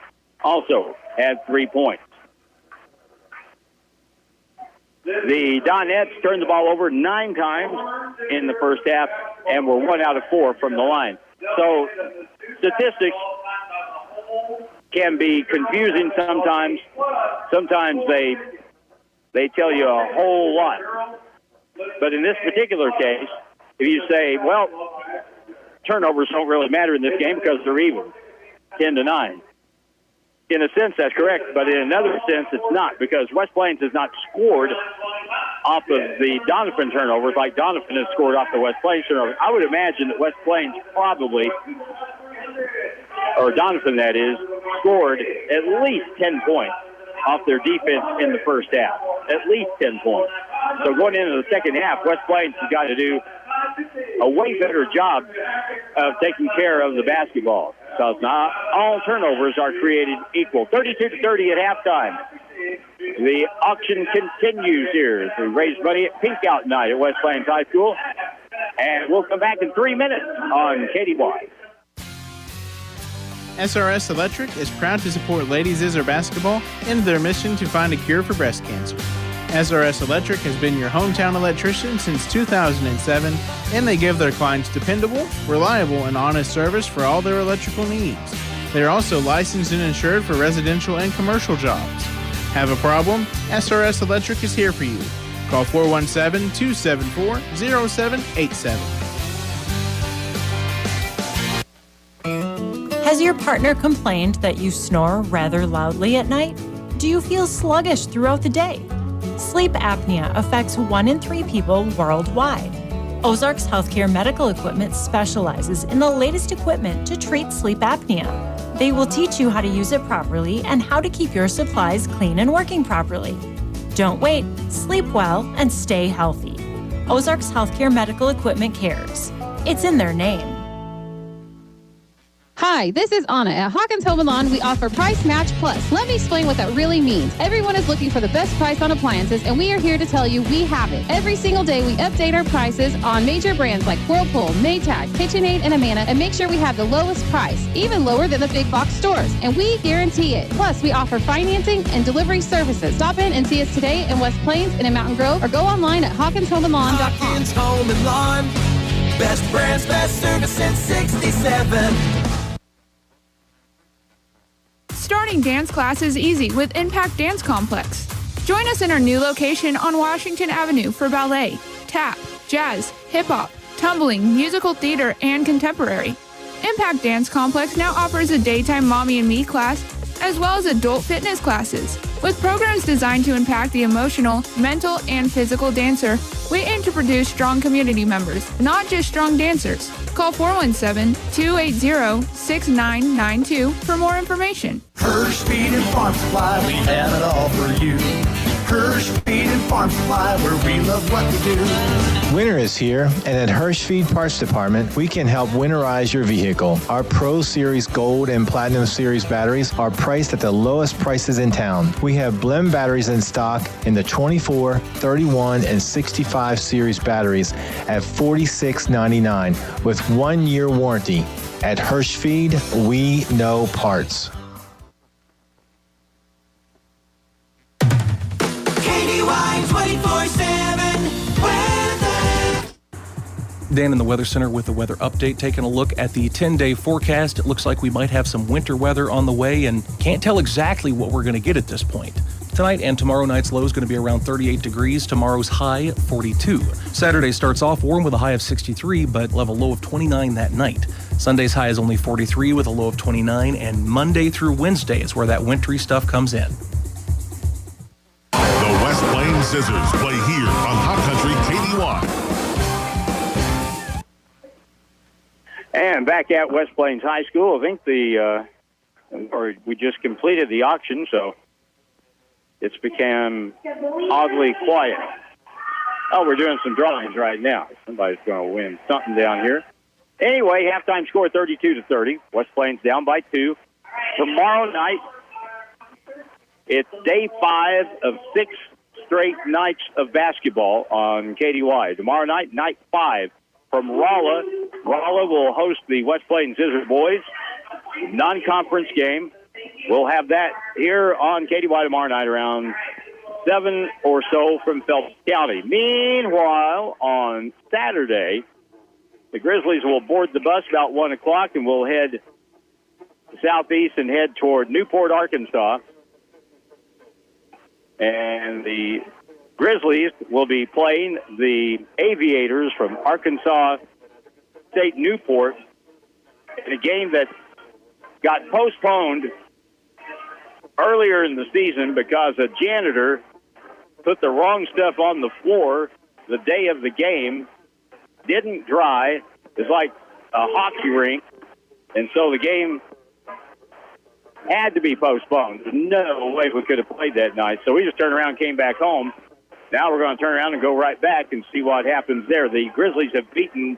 also had 3 points. The Donnettes turned the ball over 9 times in the first half and were 1 out of 4 from the line. So statistics can be confusing sometimes. Sometimes they tell you a whole lot. But in this particular case, if you say, well, turnovers don't really matter in this game because they're even, 10-9. In a sense, that's correct, but in another sense, it's not, because West Plains has not scored off of the Donovan turnovers like Donovan has scored off the West Plains turnovers. I would imagine that West Plains probably, or Donovan that is, scored at least 10 points off their defense in the first half. At least 10 points. So going into the second half, West Plains has got to do a way better job of taking care of the basketball. Because not all turnovers are created equal. 32-30 at halftime. The auction continues here as we raise money at Pink Out Night at West Plains High School. And we'll come back in 3 minutes on KDY. SRS Electric is proud to support Lady Zizzer basketball in their mission to find a cure for breast cancer. SRS Electric has been your hometown electrician since 2007, and they give their clients dependable, reliable, and honest service for all their electrical needs. They are also licensed and insured for residential and commercial jobs. Have a problem? SRS Electric is here for you. Call 417-274-0787. Has your partner complained that you snore rather loudly at night? Do you feel sluggish throughout the day? Sleep apnea affects 1 in 3 people worldwide. Ozarks Healthcare Medical Equipment specializes in the latest equipment to treat sleep apnea. They will teach you how to use it properly and how to keep your supplies clean and working properly. Don't wait, sleep well, and stay healthy. Ozarks Healthcare Medical Equipment cares. It's in their name. Hi, this is Anna. At Hawkins Home & Lawn, we offer Price Match Plus. Let me explain what that really means. Everyone is looking for the best price on appliances, and we are here to tell you we have it. Every single day, we update our prices on major brands like Whirlpool, Maytag, KitchenAid, and Amana, and make sure we have the lowest price, even lower than the big box stores, and we guarantee it. Plus, we offer financing and delivery services. Stop in and see us today in West Plains and in Mountain Grove, or go online at HawkinsHomeandLawn.com. Hawkins Home and Lawn, best brands, best service since '67. Starting dance class is easy with Impact Dance Complex. Join us in our new location on Washington Avenue for ballet, tap, jazz, hip-hop, tumbling, musical theater, and contemporary. Impact Dance Complex now offers a daytime Mommy and Me class, as well as adult fitness classes. With programs designed to impact the emotional, mental, and physical dancer, we aim to produce strong community members, not just strong dancers. Call 417-280-6992 for more information. Hirsch Feed and Farm Supply, we have it all for you. Hirsch Feed and Farm Supply, where we love what we do. Winter is here, and at Hirsch Feed Parts Department, we can help winterize your vehicle. Our Pro Series Gold and Platinum Series batteries are priced at the lowest prices in town. We have blend batteries in stock in the 24, 31, and 65 series batteries at $46.99 with 1-year warranty. At Hirsch Feed, we know parts. KDY 24/7 weather. Dan in the Weather Center with the weather update, taking a look at the 10-day forecast. It looks like we might have some winter weather on the way and can't tell exactly what we're going to get at this point. Tonight and tomorrow night's low is going to be around 38 degrees. Tomorrow's high, 42. Saturday starts off warm with a high of 63, but level low of 29 that night. Sunday's high is only 43 with a low of 29, and Monday through Wednesday is where that wintry stuff comes in. The West Plains Zizzers play here on Hot Country KDY. And back at West Plains High School, I think we just completed the auction, so it's become oddly quiet. Oh, we're doing some drawings right now. Somebody's going to win something down here. Anyway, halftime score 32-30. West Plains down by 2. Tomorrow night, it's day 5 of 6 straight nights of basketball on KDY. Tomorrow night, night 5 from Rolla. Rolla will host the West Plains Zizzers boys. non-conference game. We'll have that here on KDY tomorrow night around 7 or so from Phelps County. Meanwhile, on Saturday, the Grizzlies will board the bus about 1 o'clock, and we'll head southeast and head toward Newport, Arkansas. And the Grizzlies will be playing the Aviators from Arkansas State Newport in a game that got postponed earlier in the season because a janitor put the wrong stuff on the floor the day of the game, didn't dry. It's like a hockey rink, and so the game had to be postponed. There's no way we could have played that night. So we just turned around and came back home. Now we're going to turn around and go right back and see what happens there. The Grizzlies have beaten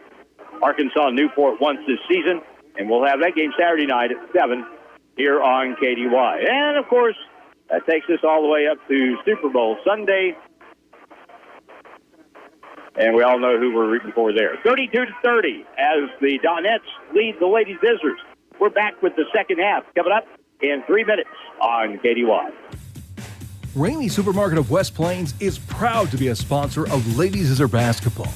Arkansas Newport once this season, and we'll have that game Saturday night at 7 here on KDY. And, of course, that takes us all the way up to Super Bowl Sunday. And we all know who we're rooting for there. 32-30 as the Donnettes lead the Lady Zizzers. We're back with the second half coming up in 3 minutes on KDY. Ramey Supermarket of West Plains is proud to be a sponsor of Lady Zizzer basketball.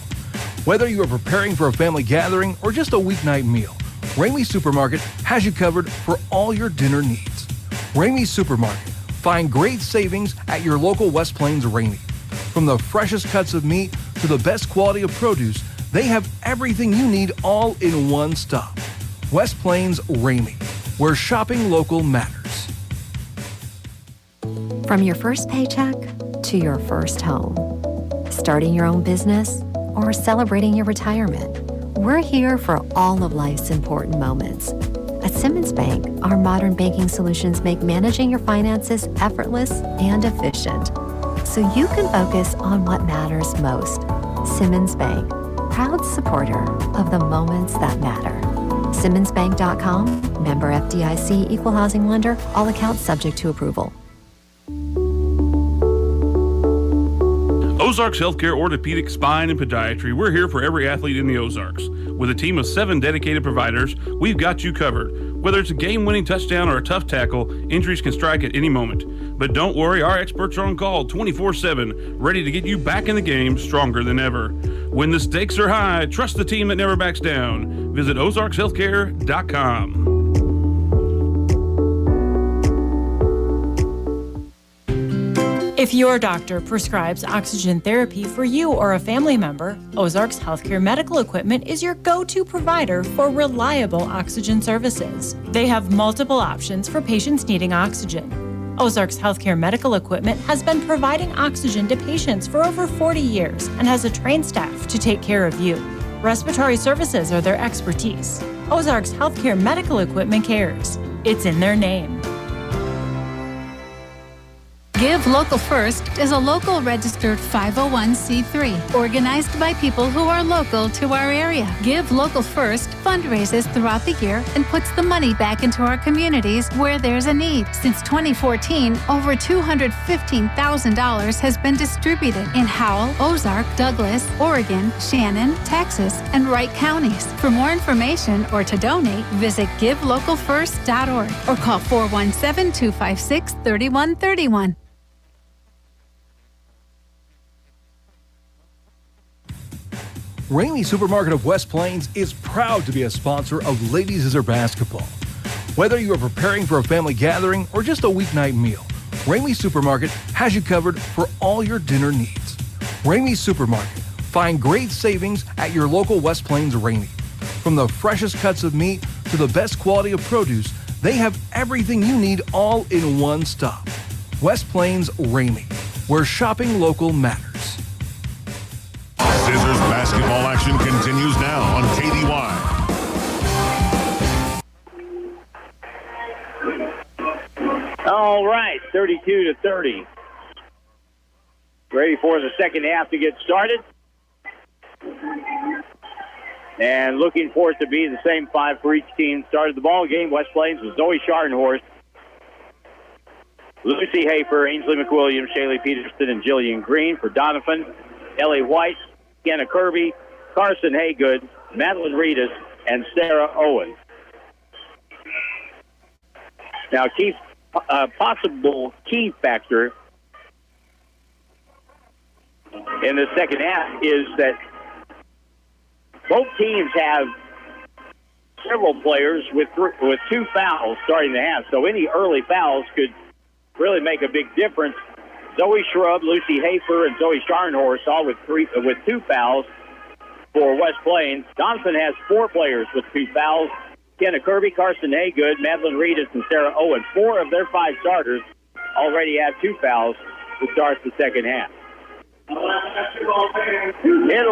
Whether you are preparing for a family gathering or just a weeknight meal, Ramey Supermarket has you covered for all your dinner needs. Ramey Supermarket. Find great savings at your local West Plains Ramey. From the freshest cuts of meat to the best quality of produce, they have everything you need all in one stop. West Plains Ramey, where shopping local matters. From your first paycheck to your first home, starting your own business or celebrating your retirement, we're here for all of life's important moments. At Simmons Bank, our modern banking solutions make managing your finances effortless and efficient, so you can focus on what matters most. Simmons Bank, proud supporter of the moments that matter. SimmonsBank.com, member FDIC, equal housing lender, all accounts subject to approval. Ozarks Healthcare Orthopedic, Spine, and Podiatry. We're here for every athlete in the Ozarks. With a team of 7 dedicated providers, we've got you covered. Whether it's a game-winning touchdown or a tough tackle, injuries can strike at any moment. But don't worry, our experts are on call 24/7, ready to get you back in the game stronger than ever. When the stakes are high, trust the team that never backs down. Visit ozarkshealthcare.com. If your doctor prescribes oxygen therapy for you or a family member, Ozarks Healthcare Medical Equipment is your go-to provider for reliable oxygen services. They have multiple options for patients needing oxygen. Ozarks Healthcare Medical Equipment has been providing oxygen to patients for over 40 years and has a trained staff to take care of you. Respiratory services are their expertise. Ozarks Healthcare Medical Equipment cares. It's in their name. Give Local First is a local registered 501c3 organized by people who are local to our area. Give Local First fundraises throughout the year and puts the money back into our communities where there's a need. Since 2014, over $215,000 has been distributed in Howell, Ozark, Douglas, Oregon, Shannon, Texas, and Wright counties. For more information or to donate, visit givelocalfirst.org or call 417-256-3131. Ramey Supermarket of West Plains is proud to be a sponsor of Lady Zizzer basketball. Whether you are preparing for a family gathering or just a weeknight meal, Ramey Supermarket has you covered for all your dinner needs. Ramey Supermarket. Find great savings at your local West Plains Ramey. From the freshest cuts of meat to the best quality of produce, they have everything you need all in one stop. West Plains Ramey, where shopping local matters. Zizzers basketball action continues now on KDY. All right, 32-30. Ready for the second half to get started. And looking for it to be the same 5 for each team. Started the ball game. West Plains with Zoe Schardenhorst, Lucy Hafer, Ainsley McWilliams, Shaylee Peterson, and Jillian Green. For Donovan, Ellie White, Kenna Kirby, Carson Haygood, Madeline Reedus, and Sarah Owen. Now, possible key factor in the second half is that both teams have several players with 2 fouls starting the half, so any early fouls could really make a big difference. Zoe Shrub, Lucy Hafer, and Zoe Scharnhorst all with 2 fouls for West Plains. Donovan has 4 players with 2 fouls. Kenna Kirby, Carson Haygood, Madeline Reedus, and Sarah Owen. 4 of their 5 starters already have 2 fouls to start the second half. It'll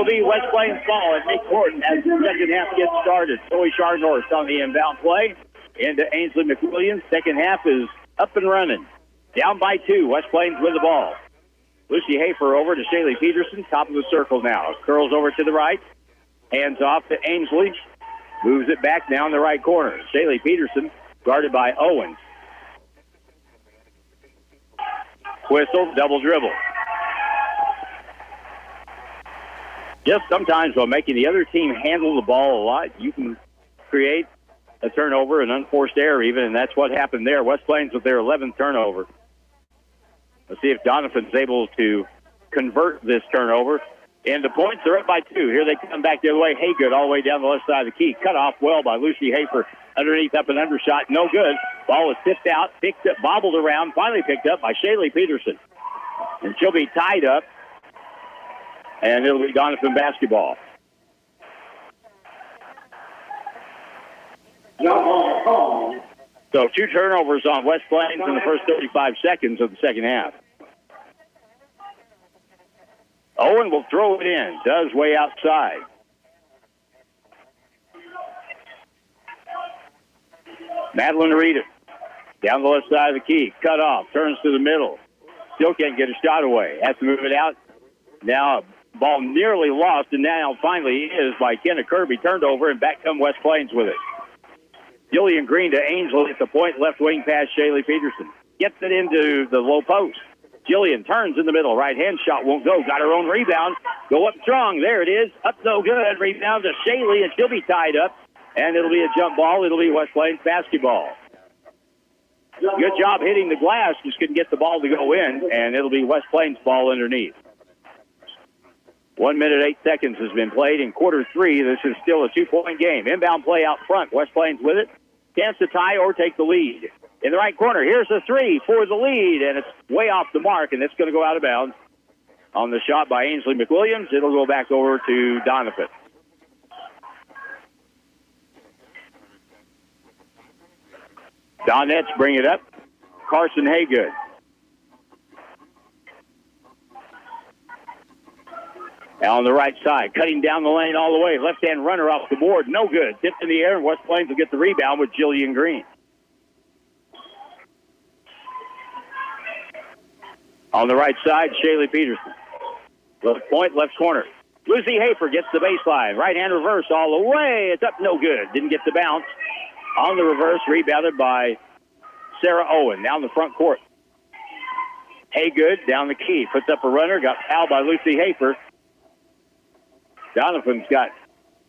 be West Plains ball at midcourt as the second half gets started. Zoe Scharnhorst on the inbound play into Ainsley McWilliams. Second half is up and running. Down by 2. West Plains with the ball. Lucy Hafer over to Shaylee Peterson. Top of the circle now. Curls over to the right. Hands off to Ainsley. Moves it back down the right corner. Shaylee Peterson guarded by Owens. Whistle, double dribble. Just sometimes while making the other team handle the ball a lot, you can create a turnover, an unforced error even, and that's what happened there. West Plains with their 11th turnover. Let's see if Donovan's able to convert this turnover. And the points are up by 2. Here they come back the other way. Haygood all the way down the left side of the key. Cut off well by Lucy Hafer. Underneath up and undershot. No good. Ball is tipped out, picked up, bobbled around, finally picked up by Shaylee Peterson. And she'll be tied up. And it'll be Donovan basketball. So 2 turnovers on West Plains in the first 35 seconds of the second half. Owen will throw it in. Does way outside. Madeline Reedus down the left side of the key. Cut off. Turns to the middle. Still can't get a shot away. Has to move it out. Now ball nearly lost, and now finally is by Kenna Kirby. Turned over, and back come West Plains with it. Jillian Green to Ainsley at the point. Left wing pass Shaylee Peterson. Gets it into the low post. Jillian turns in the middle. Right-hand shot won't go. Got her own rebound. Go up strong. There it is. Up no good. Rebound to Shaylee, and she'll be tied up. And it'll be a jump ball. It'll be West Plains basketball. Good job hitting the glass. Just couldn't get the ball to go in, and it'll be West Plains ball underneath. 1 minute, 8 seconds has been played in quarter 3. This is still a 2-point game. Inbound play out front. West Plains with it. Chance to tie or take the lead. In the right corner, here's a 3 for the lead, and it's way off the mark, and it's going to go out of bounds. On the shot by Ainsley McWilliams, it'll go back over to Donovan. Donnettes bring it up. Carson Haygood. Now on the right side, cutting down the lane all the way. Left-hand runner off the board. No good. Tipped in the air, and West Plains will get the rebound with Jillian Green. On the right side, Shaylee Peterson. Left point, left corner. Lucy Hafer gets the baseline. Right-hand reverse all the way. It's up, no good. Didn't get the bounce. On the reverse, rebounded by Sarah Owen. Down the front court. Haygood down the key. Puts up a runner. Got fouled by Lucy Hafer. Donovan's got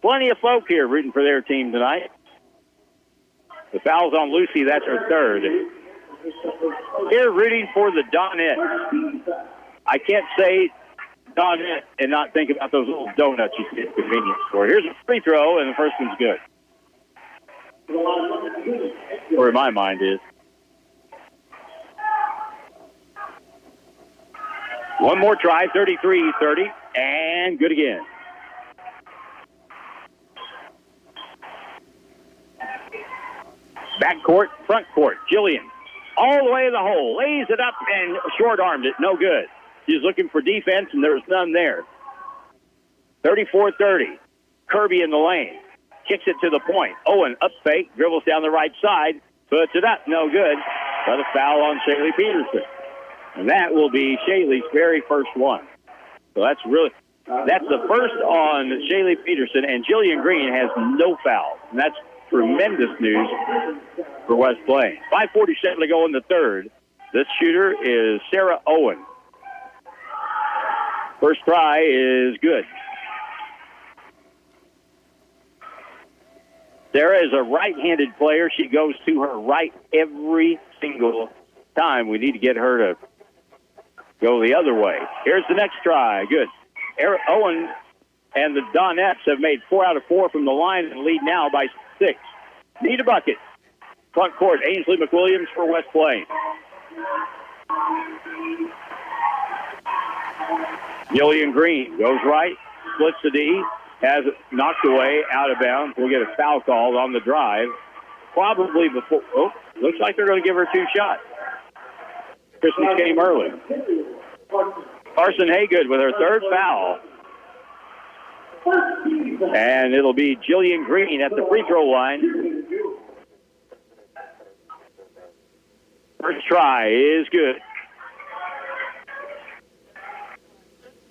plenty of folk here rooting for their team tonight. The foul's on Lucy. That's her third. Here rooting for the Donnettes. I can't say Donnette and not think about those little donuts you get at the convenience store. Here's a free throw, and the first one's good. Where my mind is. One more try, 33-30, and good again. Back court, front court. Jillian all the way to the hole. Lays it up and short-armed it. No good. She's looking for defense, and there's none there. 34-30. Kirby in the lane. Kicks it to the point. Owen up fake. Dribbles down the right side. Puts it up. No good. But a foul on Shaylee Peterson. And that will be Shaylee's very first one. So that's the first on Shaylee Peterson, and Jillian Green has no foul. And that's tremendous news for West Plains. 5:47 to go in the third. This shooter is Sarah Owen. First try is good. Sarah is a right-handed player. She goes to her right every single time. We need to get her to go the other way. Here's the next try. Good. Owen and the Donnettes have made 4 out of 4 from the line and lead now by 6. Need a bucket. Front court, Ainsley McWilliams for West Plains. Gillian Green goes right, splits the D, has it knocked away, out of bounds. We'll get a foul called on the drive. Probably before, looks like they're going to give her 2 shots. Christmas came early. Carson Haygood with her 3rd foul. And it'll be Jillian Green at the free throw line. First try is good.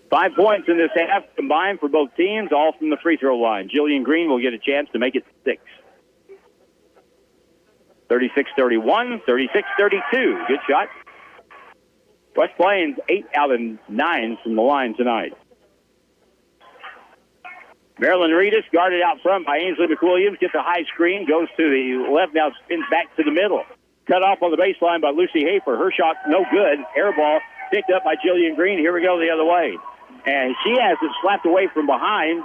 5 points in this half combined for both teams, all from the free throw line. Jillian Green will get a chance to make it 6. 36-31, 36-32. Good shot. West Plains 8 out of 9 from the line tonight. Marilyn Reedus guarded out front by Ainsley McWilliams. Gets a high screen, goes to the left, now spins back to the middle. Cut off on the baseline by Lucy Hafer. Her shot no good. Air ball picked up by Jillian Green. Here we go the other way. And she has it slapped away from behind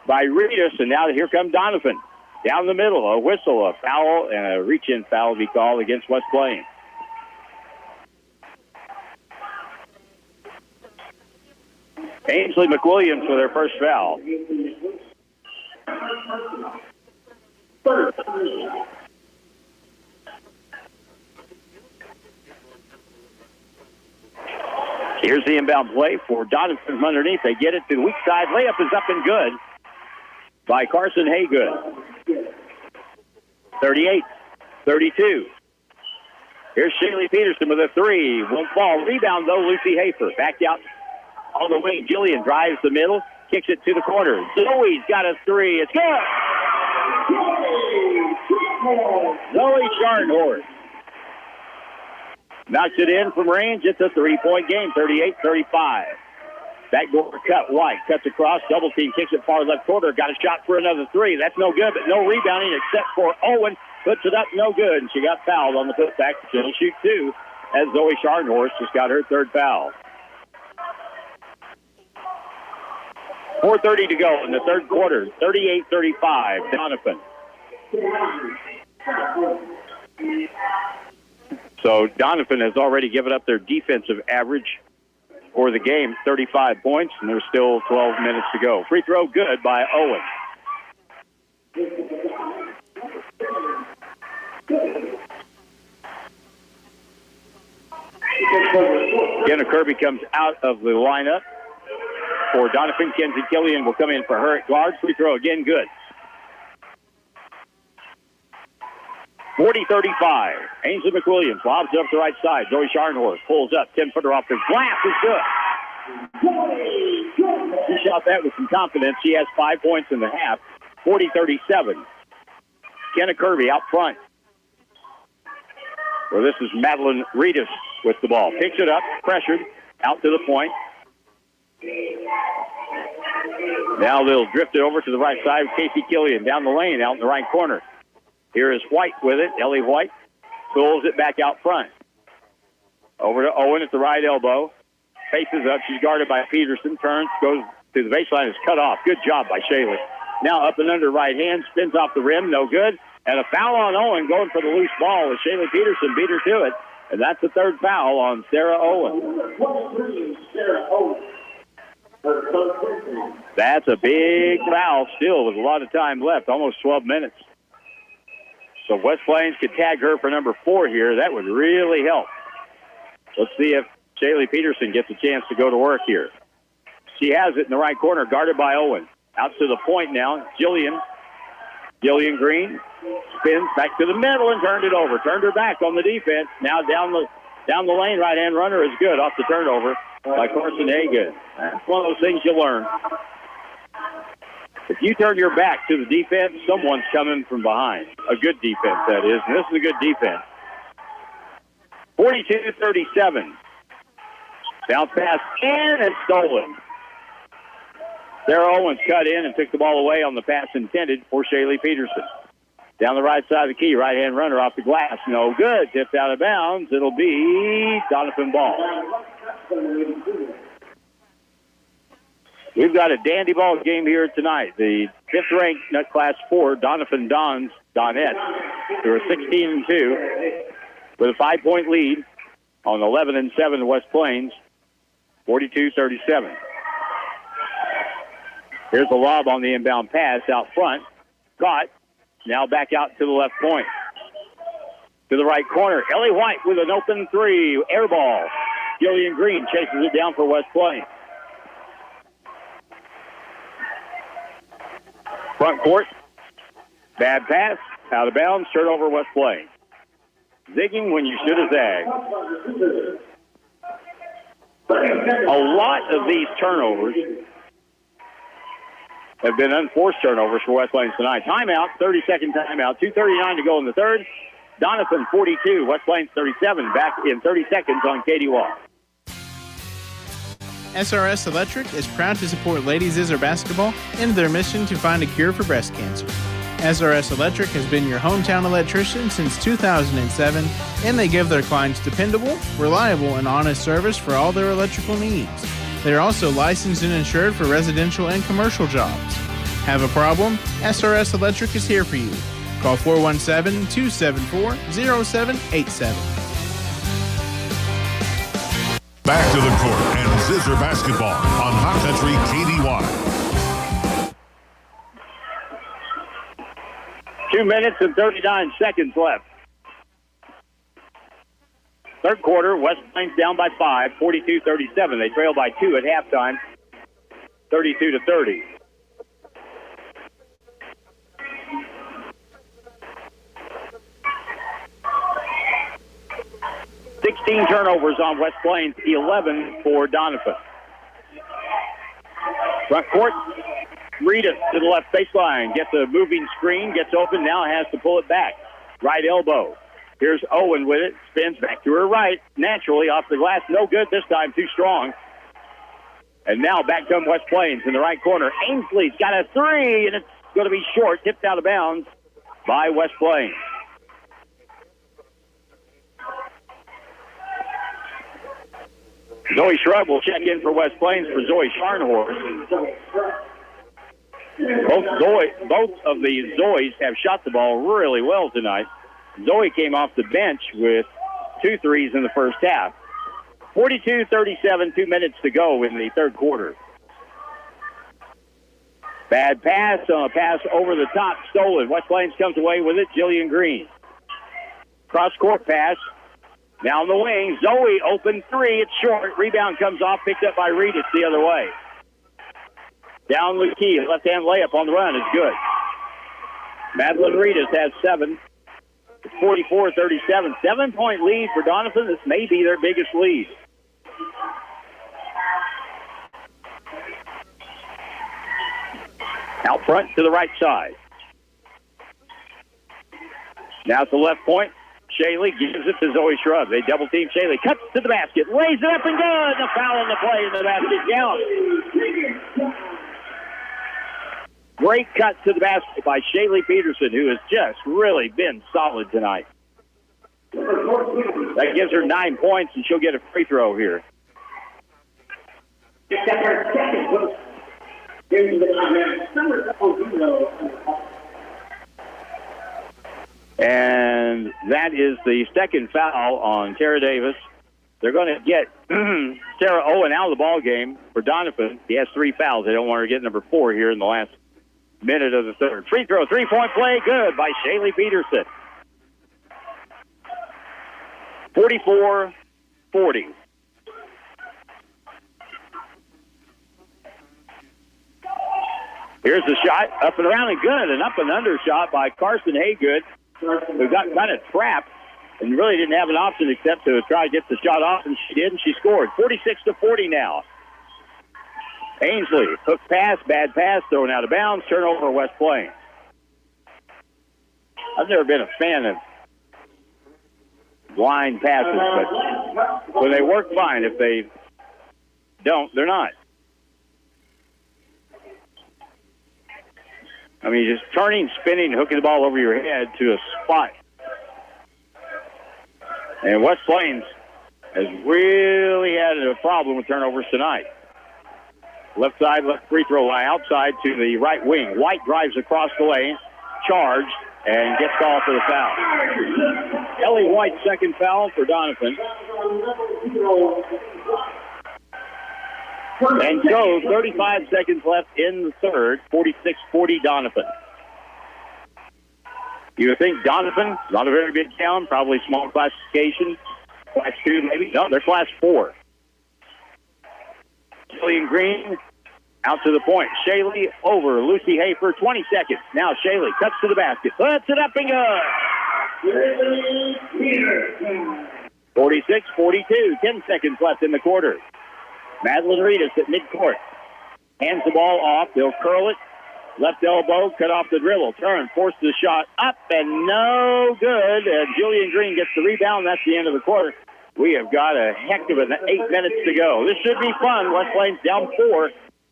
by Reedus. And now here comes Donovan. Down the middle, a whistle, a foul, and a reach-in foul will be called against West Plains. Ainsley McWilliams with her first foul. Here's the inbound play for Donovan from underneath. They get it to the weak side. Layup is up and good by Carson Haygood. 38-32. Here's Shaylee Peterson with a 3. Won't fall. Rebound, though, Lucy Hafer. Backed out all the way. Jillian drives the middle, kicks it to the corner. Zoe's got a 3. It's good. Zoe Scharnhorst knocks it in from range. It's a 3-point game, 38-35. Backdoor cut, White cuts across, double team, kicks it far left corner. Got a shot for another 3. That's no good, but no rebounding except for Owen. Puts it up, no good, and she got fouled on the putback. She'll shoot 2 as Zoe Scharnhorst just got her 3rd foul. 4:30 to go in the 3rd quarter. 38-35, Donovan. So Donovan has already given up their defensive average for the game, 35 points, and there's still 12 minutes to go. Free throw good by Owen. Jenna Kirby comes out of the lineup for Donovan. Kenzie Killian will come in for her at guard. Free throw again, good. 40-35. Ainsley McWilliams lobs it up the right side. Zoe Scharnhorst pulls up. 10-footer off the glass is good. She shot that with some confidence. She has 5 points in the half. 40-37. Kenna Kirby out front. Well, this is Madeline Reedus with the ball. Picks it up, pressured, out to the point. Now they'll drift it over to the right side. Casey Killian down the lane, out in the right corner. Here is White with it. Ellie White pulls it back out front. Over to Owen at the right elbow. Faces up. She's guarded by Peterson. Turns, goes to the baseline. Is cut off. Good job by Shaylee. Now up and under right hand. Spins off the rim. No good. And a foul on Owen going for the loose ball as Shaylee Peterson beat her to it. And that's the 3rd foul on Sarah Owen. That's a big foul still with a lot of time left. Almost 12 minutes. So West Plains could tag her for number 4 here. That would really help. Let's see if Shaylee Peterson gets a chance to go to work here. She has it in the right corner, guarded by Owen. Out to the point now. Jillian Green spins back to the middle and turned it over. Turned her back on the defense. Now down the lane, right-hand runner is good off the turnover by Carson Hagan. That's one of those things you learn. If you turn your back to the defense, someone's coming from behind. A good defense, that is. And this is a good defense. 42-37. Bounce pass in and stolen. Sarah Owens cut in and took the ball away on the pass intended for Shaylee Peterson. Down the right side of the key, right-hand runner off the glass. No good. Tipped out of bounds. It'll be Donovan ball. We've got a dandy ball game here tonight. The 5th-ranked Nut Class 4 Donovan Donnettes, who are 16-2, with a 5-point lead on 11-7 West Plains, 42-37. Here's the lob on the inbound pass out front. Caught. Now back out to the left point. To the right corner. Ellie White with an open three. Air ball. Jillian Green chases it down for West Plains. Front court. Bad pass. Out of bounds. Turnover West Plains. Zigging when you should have zagged. A lot of these turnovers have been unforced turnovers for West Plains tonight. Timeout, 30-second timeout, 2:39 to go in the third. Donovan 42, West Plains 37, back in 30 seconds on KDWA. SRS Electric is proud to support Lady Zizzer basketball in their mission to find a cure for breast cancer. SRS Electric has been your hometown electrician since 2007, and they give their clients dependable, reliable, and honest service for all their electrical needs. They are also licensed and insured for residential and commercial jobs. Have a problem? SRS Electric is here for you. Call 417-274-0787. Back to the court and Zizzer basketball on Hot Country KDY. 2 minutes and 39 seconds left. Third quarter, West Plains down by 5, 42-37. They trail by 2 at halftime, 32-30. Sixteen turnovers on West Plains, 11 for Donovan. Front court, Rita to the left baseline, gets a moving screen, gets open, now has to pull it back. Right elbow. Here's Owen with it, spins back to her right, naturally off the glass, no good this time, too strong. And now back comes West Plains in the right corner. Ainsley's got a three, and it's going to be short, tipped out of bounds by West Plains. Zoe Shrub will check in for West Plains for Zoe Scharnhorst. Both of the Zoes have shot the ball really well tonight. Zoe came off the bench with 2 threes in the first half. 42-37, 2 minutes to go in the third quarter. Bad pass, a pass over the top, stolen. West Plains comes away with it, Jillian Green. Cross-court pass, down the wing. Zoe, open three, it's short. Rebound comes off, picked up by Reed, it's the other way. Down the key, left-hand layup on the run is good. Madeline Reedus has 7. It's 44-37. 7-point lead for Donovan. This may be their biggest lead. Out front to the right side. Now to the left point. Shaylee gives it to Zoe Shrub. They double-team Shaylee. Cuts to the basket. Lays it up and good. The foul on the play in the basket count. Great cut to the basket by Shaylee Peterson, who has just really been solid tonight. That gives her 9 points, and she'll get a free throw here. And that is the second foul on Tara Davis. They're going to get Sarah Owen out of the ball game for Donovan. He has 3 fouls. They don't want her to get number 4 here in the last minute of the third. Free throw, 3-point play, good by Shaylee Peterson. 44-40. Here's the shot, up and around and good. An up and under shot by Carson Haygood, who got kind of trapped and really didn't have an option except to try to get the shot off, and she did, and she scored. 46-40 now. Ainsley, hook pass, bad pass, thrown out of bounds, turnover West Plains. I've never been a fan of blind passes, but when they work, fine. If they don't, they're not. I mean, just turning, spinning, hooking the ball over your head to a spot. And West Plains has really had a problem with turnovers tonight. Left side, left free throw line, outside to the right wing. White drives across the lane, charged, and gets called for the foul. Ellie White, second foul for Donovan. And so, 35 seconds left in the third, 46-40 Donovan. You would think Donovan, not a very big town, probably small classification, class 2 maybe. No, they're class 4. Jillian Green out to the point. Shaley over Lucy Hafer, 20 seconds. Now Shaley cuts to the basket. Puts it up and good. 46-42, 10 seconds left in the quarter. Madeline Reedus at midcourt. Hands the ball off. They'll curl it. Left elbow, cut off the dribble. Turn, force the shot up and no good. Julian Green gets the rebound. That's the end of the quarter. We have got a heck of 8 minutes to go. This should be fun. West Plains down 4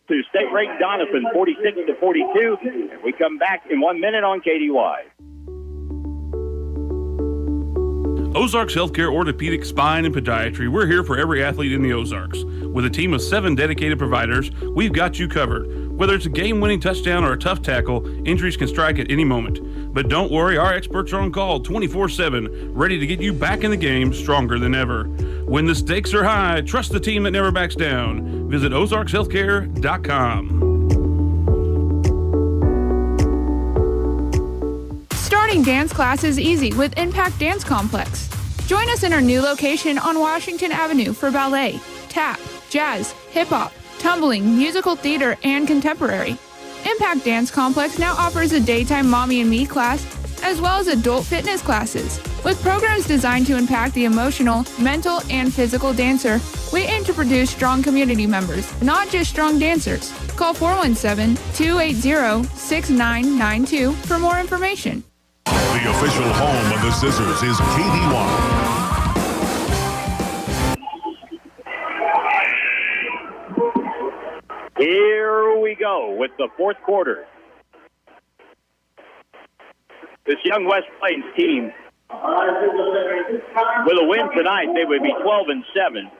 to state-ranked Donovan, 46-42. And we come back in 1 minute on KDY. Ozarks Healthcare Orthopedic Spine and Podiatry. We're here for every athlete in the Ozarks. With a team of 7 dedicated providers, we've got you covered. Whether it's a game-winning touchdown or a tough tackle, injuries can strike at any moment. But don't worry, our experts are on call 24/7, ready to get you back in the game stronger than ever. When the stakes are high, trust the team that never backs down. Visit ozarkshealthcare.com. Starting dance class is easy with Impact Dance Complex. Join us in our new location on Washington Avenue for ballet, tap, jazz, hip-hop, tumbling, musical theater, and contemporary. Impact Dance Complex now offers a daytime Mommy and Me class as well as adult fitness classes. With programs designed to impact the emotional, mental, and physical dancer, we aim to produce strong community members, not just strong dancers. Call 417-280-6992 for more information. The official home of the Zizzers is KDY. Here we go with the fourth quarter. This young West Plains team, with a win tonight, they would be 12-7.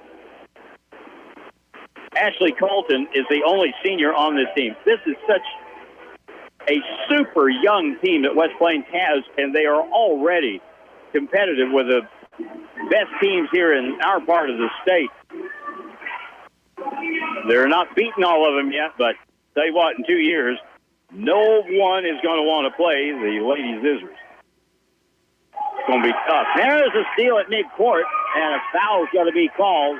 Ashley Colton is the only senior on this team. This is such a super young team that West Plains has, and they are already competitive with the best teams here in our part of the state. They're not beating all of them yet, but tell you what, in 2 years, no one is going to want to play the Lady Zizzers. It's going to be tough. There's a steal at midcourt, and a foul is going to be called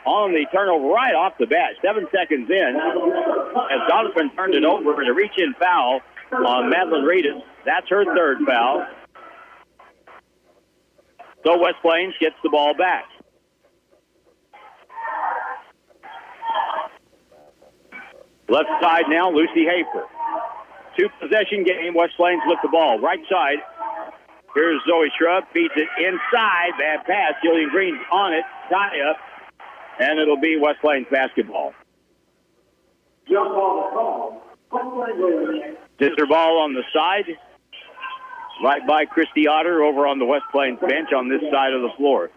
on the turnover right off the bat. 7 seconds in, as Donovan turned it over and a reach-in foul on Madeline Reedus. That's her third foul. So West Plains gets the ball back. Left side now, Lucy Hafer. 2-possession game, West Plains with the ball. Right side, here's Zoe Shrub, feeds it inside. Bad pass, Jillian Green's on it, tie up, and it'll be West Plains basketball. Zizzer ball on the side, right by Christy Otter over on the West Plains bench on this side of the floor.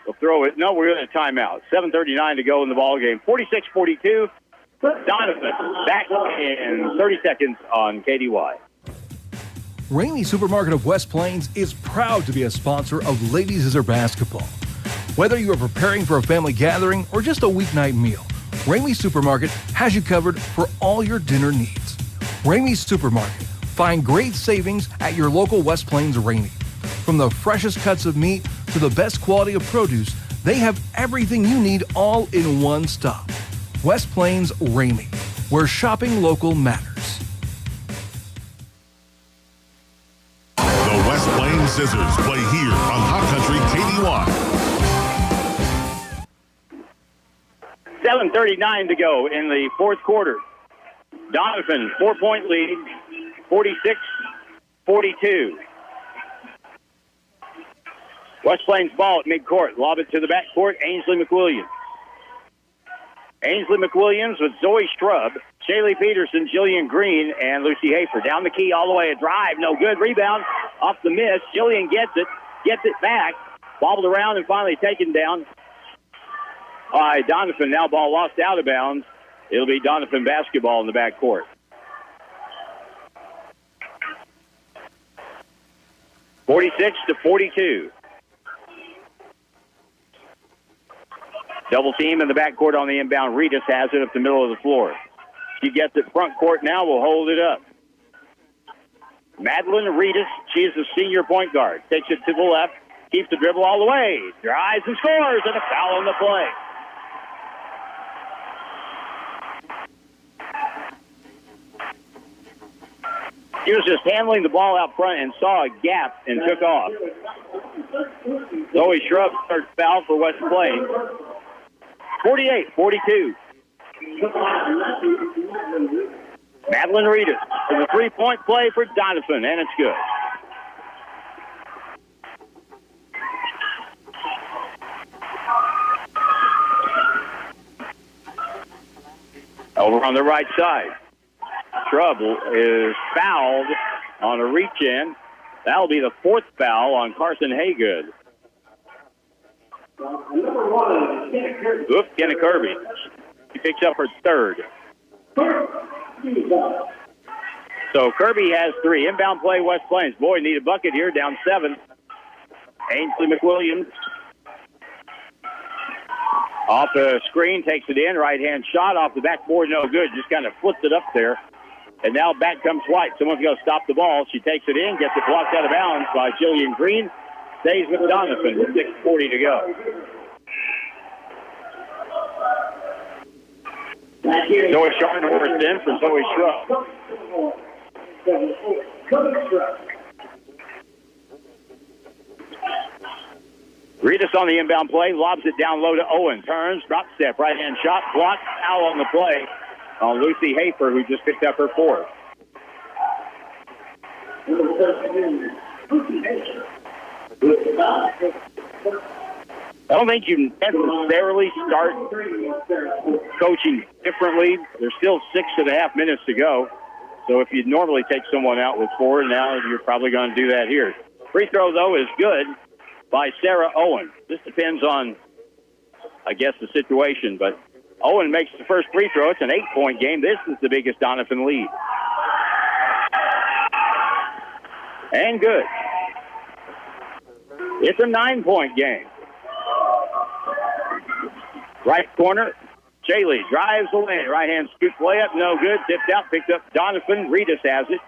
We'll throw it. No, we're in a timeout. 7:39 to go in the ball game. 46-42. Donovan back in 30 seconds on KDY. Ramey Supermarket of West Plains is proud to be a sponsor of Lady Zizzer basketball. Whether you are preparing for a family gathering or just a weeknight meal, Ramey Supermarket has you covered for all your dinner needs. Ramey Supermarket. Find great savings at your local West Plains Ramey. From the freshest cuts of meat to the best quality of produce, they have everything you need all in one stop. West Plains Ramey, where shopping local matters. The West Plains Zizzers play here on Hot Country KDY. 7:39 to go in the fourth quarter. Donovan, 4-point lead, 46-42. West Plains ball at midcourt. Lob it to the backcourt, Ainsley McWilliams. Ainsley McWilliams with Zoe Shrub. Shaylee Peterson, Jillian Green, and Lucy Hafer. Down the key all the way. A drive. No good. Rebound off the miss. Jillian gets it back. Bobbled around and finally taken down by Donovan. Now ball lost out of bounds. It'll be Donovan basketball in the backcourt. (46-42). Double team in the backcourt on the inbound. Regis has it up the middle of the floor. She gets it front court now. Will hold it up. Madeline Regis, she is the senior point guard. Takes it to the left. Keeps the dribble all the way. Drives and scores, and a foul on the play. She was just handling the ball out front and saw a gap and took off. Zoe Shrub starts foul for West Plains. 48-42. Madeline Regis for the three-point play for Donovan, and it's good. Over on the right side. Shrub is fouled on a reach-in. That'll be the fourth foul on Carson Haygood. Oops, Kenna Kirby. She picks up her third. So Kirby has three. Inbound play, West Plains. Boy, need a bucket here, down 7. Ainsley McWilliams. Off the screen, takes it in. Right-hand shot off the backboard, no good. Just kind of flips it up there. And now back comes White. Someone's going to stop the ball. She takes it in, gets it blocked out of bounds by Jillian Green. Stays with Donovan with 6:40 to go. Zoe Sharnhorst in for Zoe Shrub. Regis on the inbound play, lobs it down low to Owen. Turns, drop step, right-hand shot, blocked, foul on the play on Lucy Hafer, who just picked up her fourth. I don't think you necessarily start coaching differently. There's still 6.5 minutes to go. So if you'd normally take someone out with 4, now you're probably going to do that here. Free throw, though, is good by Sarah Owen. This depends on, I guess, the situation. But Owen makes the first free throw. It's an 8-point game. This is the biggest Donovan lead. And good. It's a 9-point game. Right corner, Shaylee drives away. Right-hand scoop layup, no good. Tipped out, picked up Donovan. Regis has it.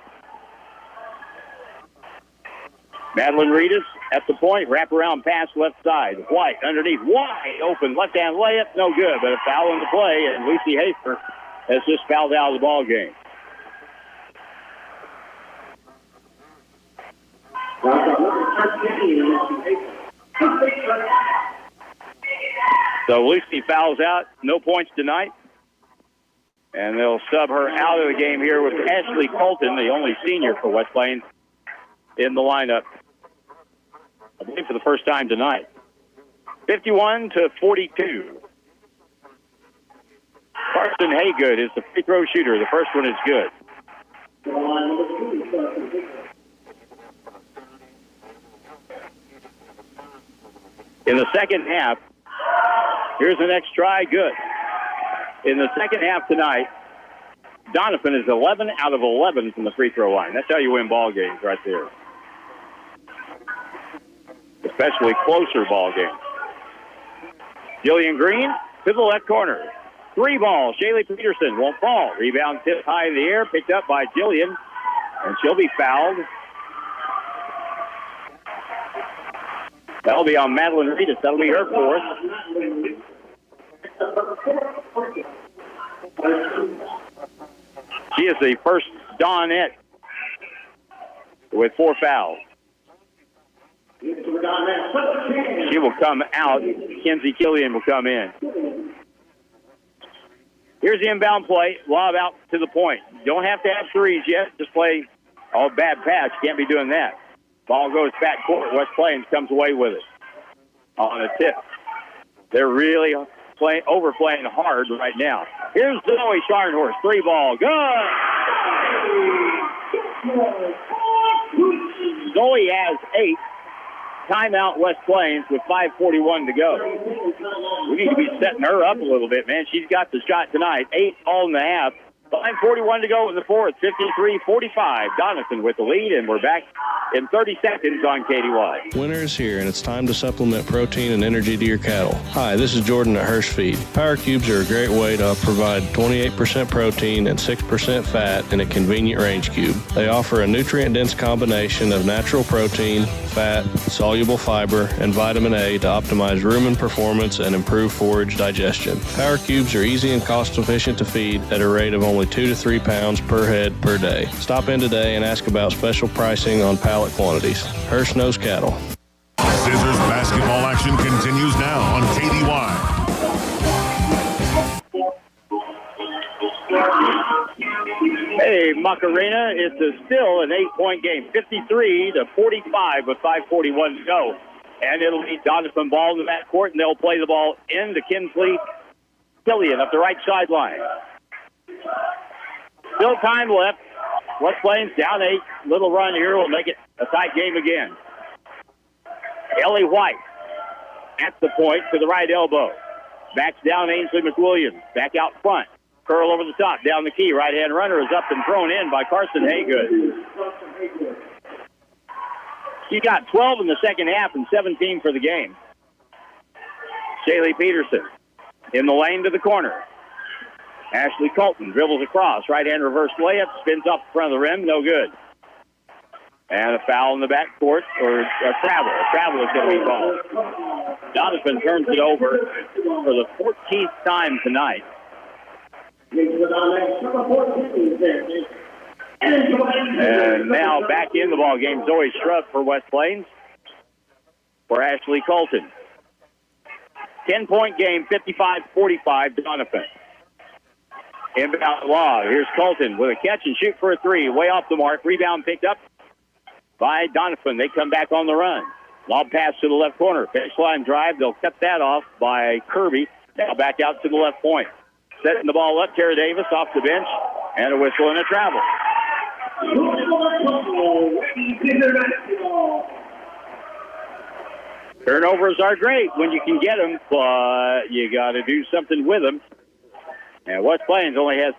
Madeline Regis at the point. Wraparound pass left side. White underneath. Wide open. Left-hand layup, no good. But a foul in the play, and Lucy Hafer has just fouled out of the ball game. So Lucy fouls out. No points tonight. And they'll sub her out of the game here with Ashley Colton, the only senior for West Plains, in the lineup. I believe for the first time tonight. 51-42. Carson Haygood is the free throw shooter. The first one is good. In the second half, here's the next try. Good. In the second half tonight, Donovan is 11 out of 11 from the free throw line. That's how you win ball games right there. Especially closer ball games. Jillian Green to the left corner. 3 ball. Shaylee Peterson won't fall. Rebound tipped high in the air, picked up by Jillian, and she'll be fouled. That'll be on Madeline Regis. That'll be her fourth. She is the first Donnette with 4 fouls. She will come out. Kenzie Killian will come in. Here's the inbound play. Lob out to the point. Don't have to have threes yet. Just play. Oh, bad pass. Can't be doing that. Ball goes back court. West Plains comes away with it on a tip. They're really overplaying hard right now. Here's Zoe Scharnhorst. 3-ball. Good. Zoe has 8. Timeout West Plains with 5:41 to go. We need to be setting her up a little bit, man. She's got the shot tonight. 8 all in the half. 5:41 to go in the fourth. 53-45. Donovan with the lead, and we're back in 30 seconds on KDY. Winter is here, and it's time to supplement protein and energy to your cattle. Hi, this is Jordan at Hirsch Feed. Power Cubes are a great way to provide 28% protein and 6% fat in a convenient range cube. They offer a nutrient-dense combination of natural protein, fat, soluble fiber, and vitamin A to optimize rumen performance and improve forage digestion. Power Cubes are easy and cost-efficient to feed at a rate of only 2 to 3 pounds per head per day. Stop in today and ask about special pricing on pallet quantities. Hirsch knows cattle. Zizzers basketball action continues now on KDY. Hey, Macarena, it's still an 8-point game. 53-45 with 5:41 to go. And it'll be Donovan ball in the backcourt, and they'll play the ball into Kinsley Killian up the right sideline. Still time left. West Plains down 8. Little run here will make it a tight game again. Ellie White at the point to the right elbow. Backs down Ainsley McWilliams. Back out front. Curl over the top. Down the key. Right-hand runner is up and thrown in by Carson Haygood. She got 12 in the second half and 17 for the game. Shaylee Peterson in the lane to the corner. Ashley Colton dribbles across. Right-hand reverse layup. Spins off the front of the rim. No good. And a foul in the backcourt, or a travel. A travel is going to be called. Donovan turns it over for the 14th time tonight. And now back in the ball game, Zoe Shrub for West Plains for Ashley Colton. 10-point game, 55-45 Donovan. Inbound Law. Here's Colton with a catch and shoot for a 3. Way off the mark. Rebound picked up by Donovan. They come back on the run. Lob pass to the left corner. Finish line drive. They'll cut that off by Kirby. Now back out to the left point. Setting the ball up. Tara Davis off the bench. And a whistle and a travel. Turnovers are great when you can get them, but you got to do something with them. And West Plains only has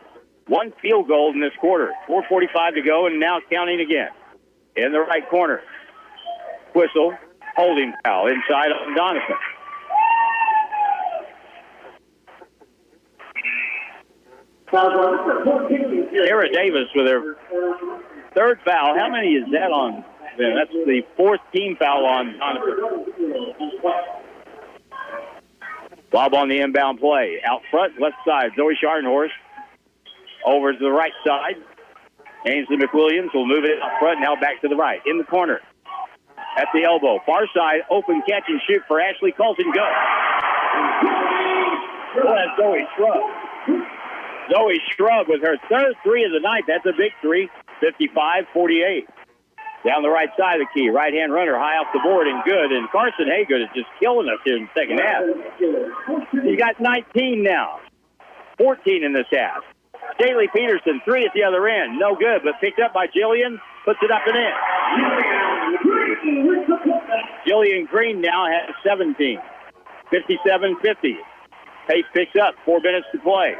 1 field goal in this quarter. 4:45 to go, and now counting again. In the right corner. Whistle, holding foul inside on Donovan. Sarah Davis with her 3rd foul. How many is that on them? That's the 4th team foul on Donovan. Bob on the inbound play. Out front, left side, Zoe Scharnhorst. Over to the right side. Ainsley McWilliams will move it out front, now back to the right. In the corner. At the elbow. Far side, open catch and shoot for Ashley Colton. Go. Oh, that's Zoe Shrub. Zoe Shrub with her 3rd 3 of the night. That's a big 3. 55-48. Down the right side of the key. Right-hand runner high off the board and good. And Carson Haygood is just killing us here in the second half. He's got 19 now. 14 in this half. Shaylee Peterson, 3 at the other end. No good, but picked up by Jillian. Puts it up and in. Jillian Green now has 17. 57-50. Pace picks up. 4 minutes to play.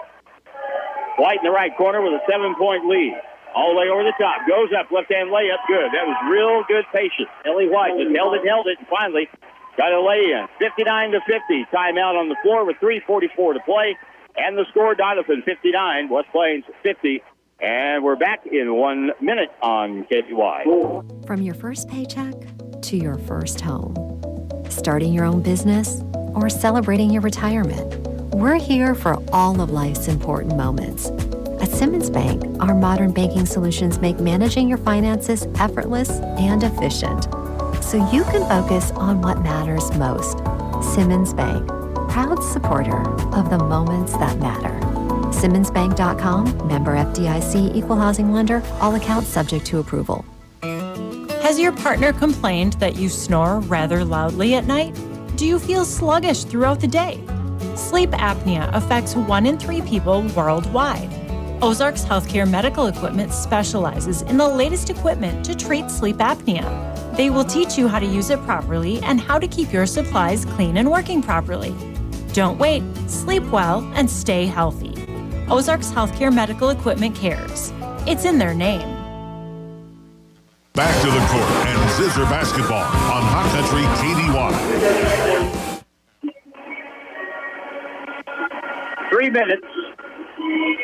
White in the right corner with a 7-point lead. All the way over the top. Goes up. Left-hand layup. Good. That was real good patience. Ellie White just held it, and finally got a lay-in. 59-50. Timeout on the floor with 3:44 to play. And the score, Donovan 59, West Plains 50. And we're back in 1 minute on KDY. From your first paycheck to your first home. Starting your own business or celebrating your retirement. We're here for all of life's important moments. At Simmons Bank, our modern banking solutions make managing your finances effortless and efficient, so you can focus on what matters most. Simmons Bank, proud supporter of the moments that matter. SimmonsBank.com, member FDIC, equal housing lender, all accounts subject to approval. Has your partner complained that you snore rather loudly at night? Do you feel sluggish throughout the day? Sleep apnea affects 1 in 3 people worldwide. Ozarks Healthcare Medical Equipment specializes in the latest equipment to treat sleep apnea. They will teach you how to use it properly and how to keep your supplies clean and working properly. Don't wait, sleep well, and stay healthy. Ozarks Healthcare Medical Equipment cares. It's in their name. Back to the court and Zizzer basketball on Hot Country KDY. 3 minutes,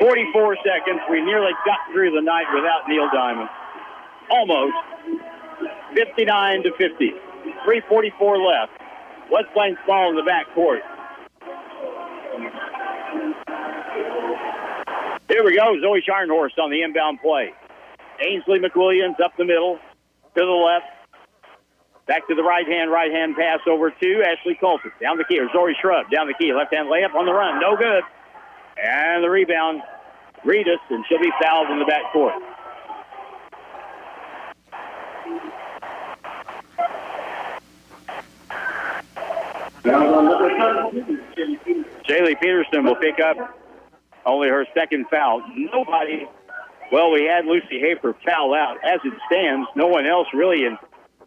44 seconds. We nearly got through the night without Neil Diamond. Almost. 59-50. 3:44 left. West Plains ball in the back court. Here we go. Zoe Scharnhorst on the inbound play. Ainsley McWilliams up the middle, to the left. Back to the right hand pass over to Ashley Colton. Down the key, or Zoe Shrub down the key. Left-hand layup on the run. No good. And the rebound, Reedus, and she'll be fouled in the back court. Shaylee Peterson will pick up only her second foul. Nobody, well, we had Lucy Hafer foul out. As it stands, no one else really in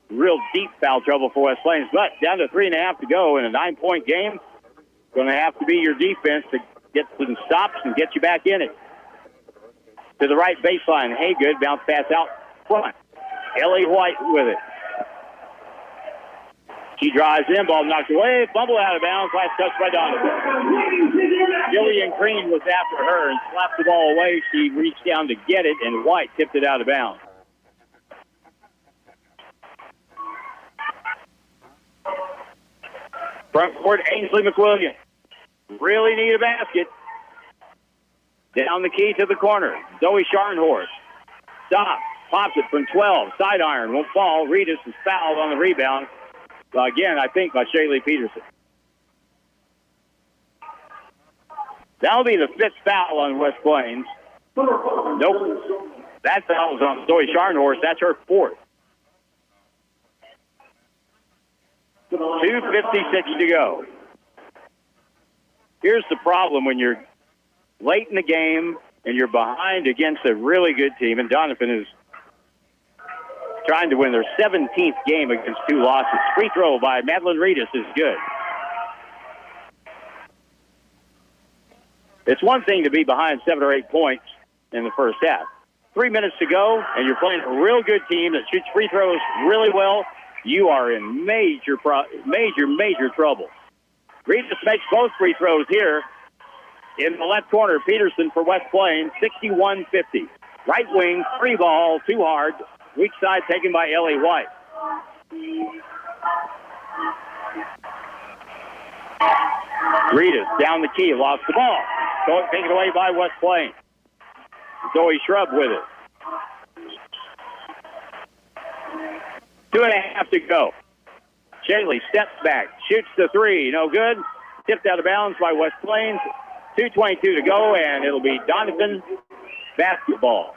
real deep foul trouble for West Plains. But down to 3.5 to go in a 9-point game. Going to have to be your defense to get some stops and get you back in it. To the right baseline. Haygood, bounce pass out front. Ellie White with it. She drives in, ball knocked away, fumble out of bounds, last touch by Donovan. Jillian Green was after her and slapped the ball away. She reached down to get it, and White tipped it out of bounds. Front court, Ainsley McWilliams. Really need a basket. Down the key to the corner. Zoe Scharnhorst. Stop. Pops it from 12. Side iron. Won't fall. Reedus is fouled on the rebound. Again, I think by Shaylee Peterson. That'll be the 5th foul on West Plains. Nope. That foul was on Zoe Scharnhorst. That's her 4th. 2:56 to go. Here's the problem when you're late in the game and you're behind against a really good team, and Donovan is trying to win their 17th game against 2 losses. Free throw by Madeline Reedus is good. It's one thing to be behind 7 or 8 points in the first half. 3 minutes to go, and you're playing a real good team that shoots free throws really well. You are in major trouble. Reedus makes both free throws here. In the left corner, Peterson for West Plains, 61-50. Right wing, free ball, too hard. Weak side taken by Ellie White. Reedus down the key, lost the ball. Taken away by West Plains. Zoe Shrub with it. 2.5 to go. Shaylee steps back, shoots the 3, no good. Tipped out of bounds by West Plains. 2:22 to go, and it'll be Donovan basketball.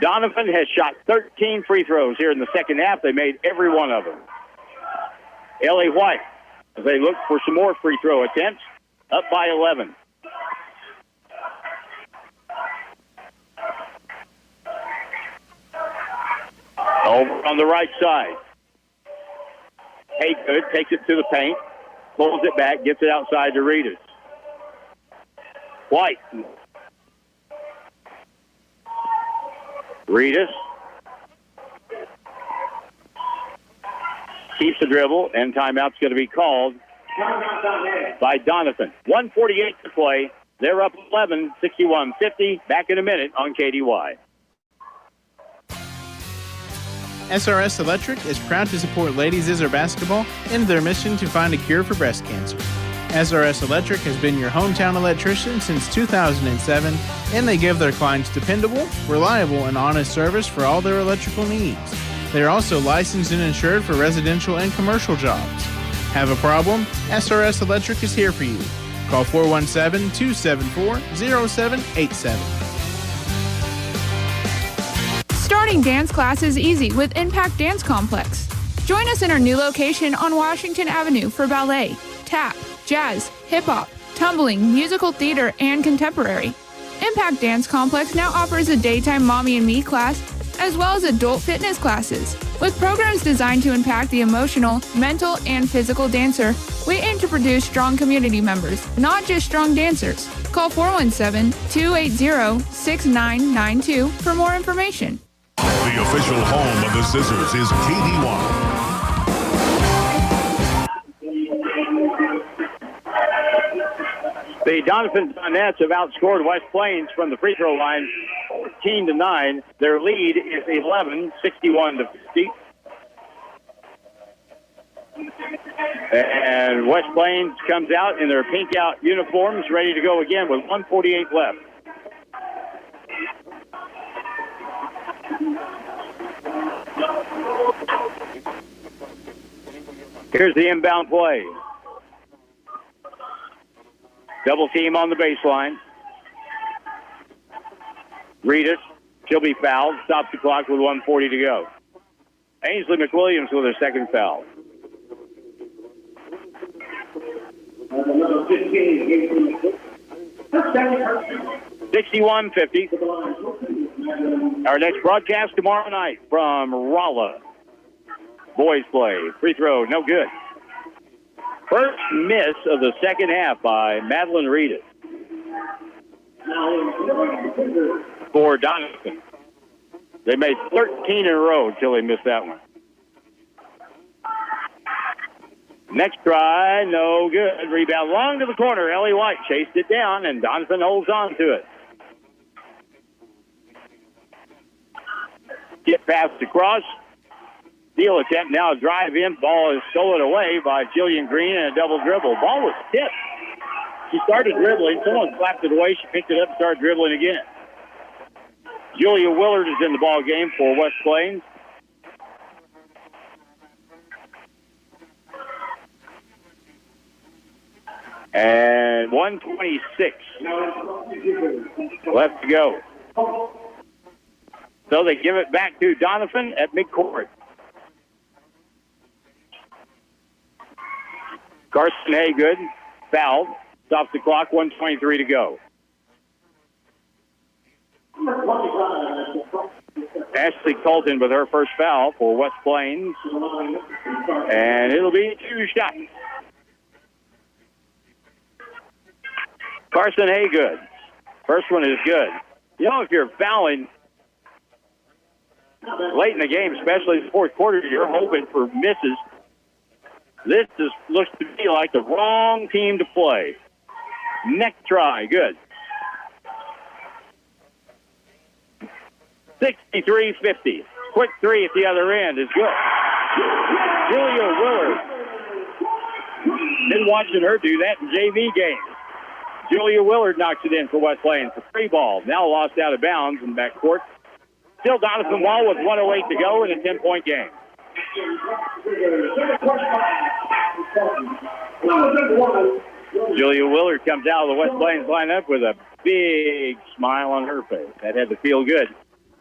Donovan has shot 13 free throws here in the second half. They made every one of them. Ellie White, as they look for some more free throw attempts, up by 11. Over on the right side. Haygood takes it to the paint, pulls it back, gets it outside to Reedus. White. Reedus keeps the dribble, and timeout's going to be called by Donovan. 1:48 to play. They're up 11, 61-50. Back in a minute on KDY. SRS Electric is proud to support Lady Zizzer basketball in their mission to find a cure for breast cancer. SRS Electric has been your hometown electrician since 2007, and they give their clients dependable, reliable, and honest service for all their electrical needs. They are also licensed and insured for residential and commercial jobs. Have a problem? SRS Electric is here for you. Call 417-274-0787. Starting dance class is easy with Impact Dance Complex. Join us in our new location on Washington Avenue for ballet, tap, jazz, hip-hop, tumbling, musical theater, and contemporary. Impact Dance Complex now offers a daytime Mommy and Me class, as well as adult fitness classes. With programs designed to impact the emotional, mental, and physical dancer, we aim to produce strong community members, not just strong dancers. Call 417-280-6992 for more information. The official home of the Zizzers is KD1. The Donnettes have outscored West Plains from the free throw line 14-9. Their lead is 11, 61-50. And West Plains comes out in their pink out uniforms, ready to go again with 1:48 left. Here's the inbound play. Double team on the baseline. Read it. She'll be fouled. Stops the clock with 1:40 to go. Ainsley McWilliams with her second foul. 61-50. Our next broadcast tomorrow night from Rolla. Boys play. Free throw, no good. First miss of the second half by Madeline Reedus for Donovan. They made 13 in a row until they missed that one. Next try, no good. Rebound long to the corner. Ellie White chased it down, and Donovan holds on to it. Get passed across. Steal attempt, now a drive in. Ball is stolen away by Jillian Green and a double dribble. Ball was tipped. She started dribbling. Someone slapped it away. She picked it up and started dribbling again. Julia Willard is in the ball game for West Plains. And 1:26 left to go. So they give it back to Donovan at midcourt. Carson Haygood fouled. Stops the clock, 1:23 to go. Ashley Colton with her first foul for West Plains. And it'll be 2 shots. Carson Haygood. First one is good. You know, if you're fouling late in the game, especially in the fourth quarter, you're hoping for misses. This looks to me like the wrong team to play. Next try, good. 63-50. Quick three at the other end is good. Julia Willard. Been watching her do that in JV games. Julia Willard knocks it in for West Plains. The free ball now lost out of bounds in backcourt. Still Donovan Wall with 1:08 to go in a 10-point game. Julia Willard comes out of the West Plains lineup with a big smile on her face. That had to feel good.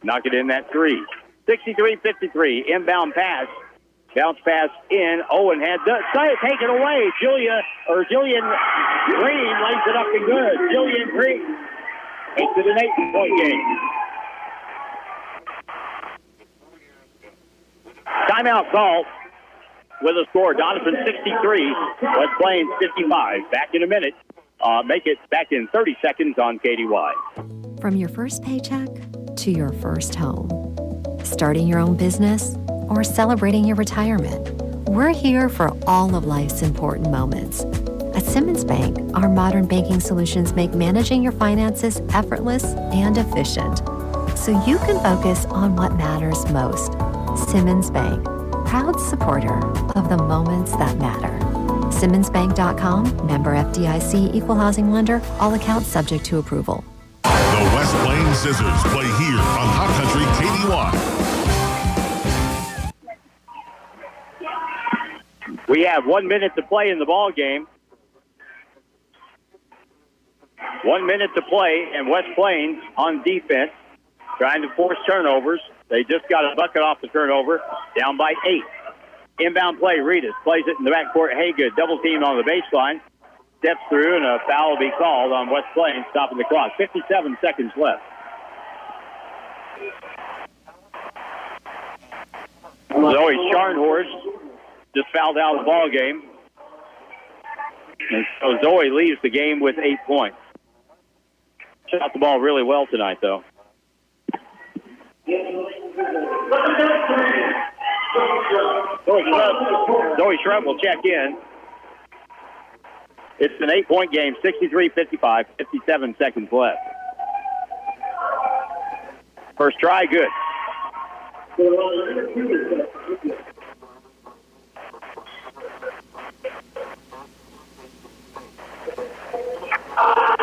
Knock it in that three. 63-53. Inbound pass. Bounce pass in. Owen had taken away. Jillian Green lays it up and good. Jillian Green makes it an 8-point game. Timeout call with a score. Donovan 63, West Plains 55. Back in a minute. Make it back in 30 seconds on KDY. From your first paycheck to your first home, starting your own business or celebrating your retirement, we're here for all of life's important moments. At Simmons Bank, our modern banking solutions make managing your finances effortless and efficient, so you can focus on what matters most. Simmons Bank, proud supporter of the moments that matter. SimmonsBank.com, member FDIC, equal housing lender, all accounts subject to approval. The West Plains Zizzers play here on Hot Country KDY. We have 1 minute to play in the ball game. 1 minute to play, and West Plains on defense, trying to force turnovers. They just got a bucket off the turnover, down by 8. Inbound play, Reedus plays it in the backcourt. Haygood double team on the baseline. steps through, and a foul will be called on West Plains, stopping the clock. 57 seconds left. Zoe Scharnhorst just fouled out of the ball game. And so Zoe leaves the game with 8 points. Shot the ball really well tonight, though. Zoe Shrub will check in. It's an 8-point game, 63-55, 57 seconds left. First try, good.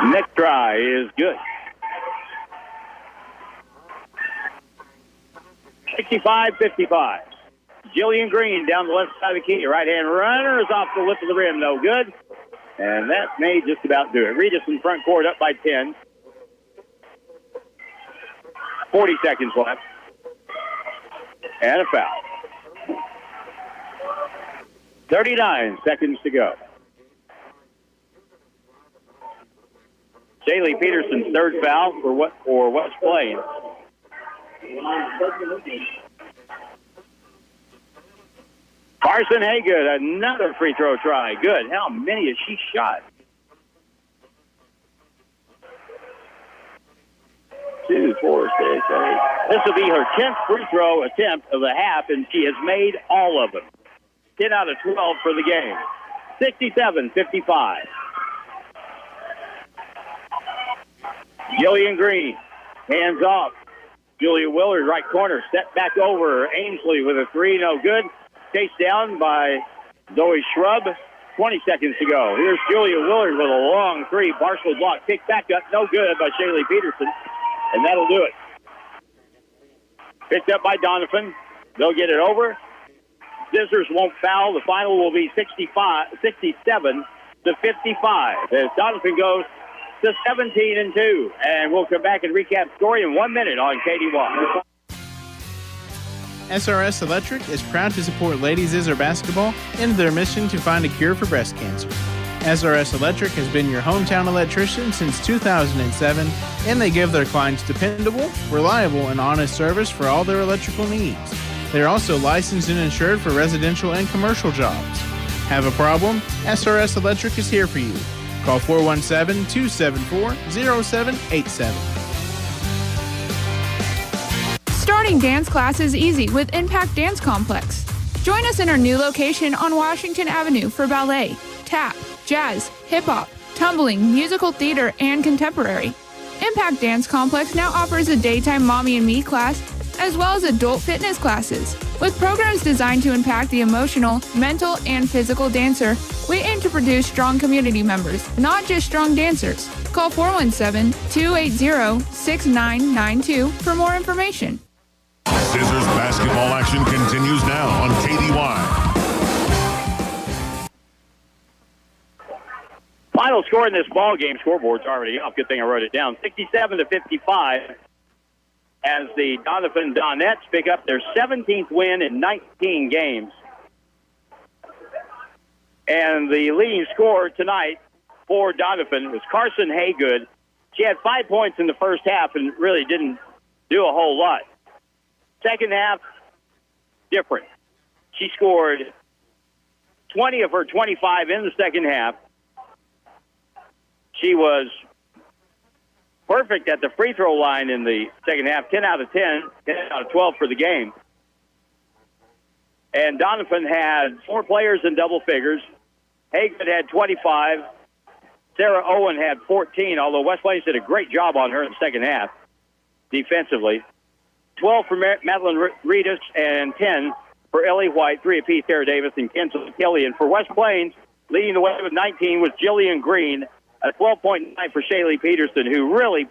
Next try is good. 65-55. Jillian Green down the left side of the key. Right-hand runner is off the lip of the rim. No good. And that may just about do it. Regis in front court up by 10. 40 seconds left. And a foul. 39 seconds to go. Shaylee Peterson's third foul for West Plains. Carson Haygood, another free throw try. Good. How many has she shot? 2, 4, 6, 8. This will be her 10th free throw attempt of the half, and she has made all of them. 10 out of 12 for the game. 67-55. Jillian Green, hands off. Julia Willard, right corner, step back over. Ainsley with a three, no good. Chased down by Zoe Shrub. 20 seconds to go. Here's Julia Willard with a long three. Partial block, kick back up, no good by Shaylee Peterson. And that'll do it. Picked up by Donovan. They'll get it over. Zizzers won't foul. The final will be 67-55 as Donovan goes to 17-2. And we'll come back and recap the story in 1 minute on KDY. SRS Electric is proud to support Lady Zizzer basketball in their mission to find a cure for breast cancer. SRS Electric has been your hometown electrician since 2007, and they give their clients dependable, reliable, and honest service for all their electrical needs. They're also licensed and insured for residential and commercial jobs. Have a problem? SRS Electric is here for you. Call 417-274-0787. Starting dance class is easy with Impact Dance Complex. Join us in our new location on Washington Avenue for ballet, tap, jazz, hip-hop, tumbling, musical theater, and contemporary. Impact Dance Complex now offers a daytime Mommy and Me class as well as adult fitness classes. With programs designed to impact the emotional, mental, and physical dancer, we aim to produce strong community members, not just strong dancers. Call 417-280-6992 for more information. Zizzers basketball action continues now on KDY. Final score in this ball game. Scoreboard's already up. Good thing I wrote it down. 67-55 as the Donovan Donnettes pick up their 17th win in 19 games. And the leading scorer tonight for Donovan was Carson Haygood. She had 5 points in the first half and really didn't do a whole lot. Second half, different. She scored 20 of her 25 in the second half. She was perfect at the free throw line in the second half, 10 out of 10, 10 out of 12 for the game. And Donovan had 4 players in double figures. Haygood had 25. Sarah Owen had 14, although West Plains did a great job on her in the second half defensively. 12 for Madeline Reedus and 10 for Ellie White, 3 apiece, Sarah Davis and Kenzel Kelly. And for West Plains, leading the way with 19 was Jillian Green, a 12.9 for Shaylee Peterson, who really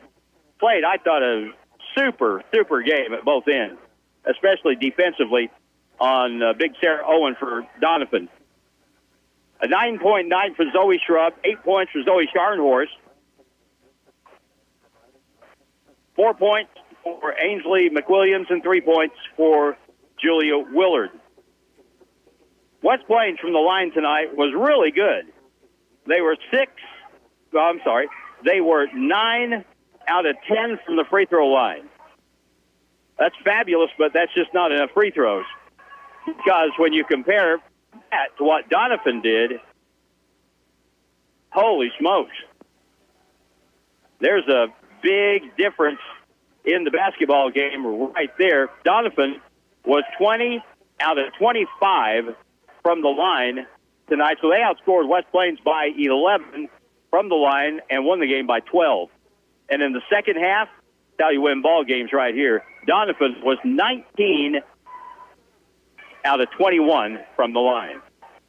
played, I thought, a super game at both ends, especially defensively on Big Sarah Owen for Donovan. A 9.9 for Zoe Shrub, 8 points for Zoe Scharnhorst, 4 points for Ainsley McWilliams, and 3 points for Julia Willard. West Plains from the line tonight was really good. They were 9 out of 10 from the free throw line. That's fabulous, but that's just not enough free throws. Because when you compare that to what Donovan did, holy smokes. There's a big difference in the basketball game right there. Donovan was 20 out of 25 from the line tonight, so they outscored West Plains by 11 from the line and won the game by 12. And in the second half, tell you win ball games right here. Donovan was 19 out of 21 from the line.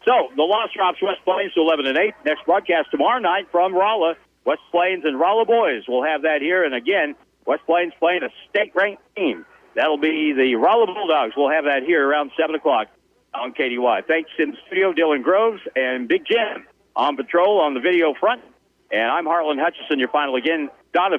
So the loss drops West Plains to 11-8. Next broadcast tomorrow night from Rolla. West Plains and Rolla boys will have that here. And again, West Plains playing a state-ranked team. That'll be the Rolla Bulldogs. We'll have that here around 7 o'clock on KDY. Thanks in the studio, Dylan Groves and Big Jim on patrol on the video front. And I'm Harlan Hutchison, your final again. Donovan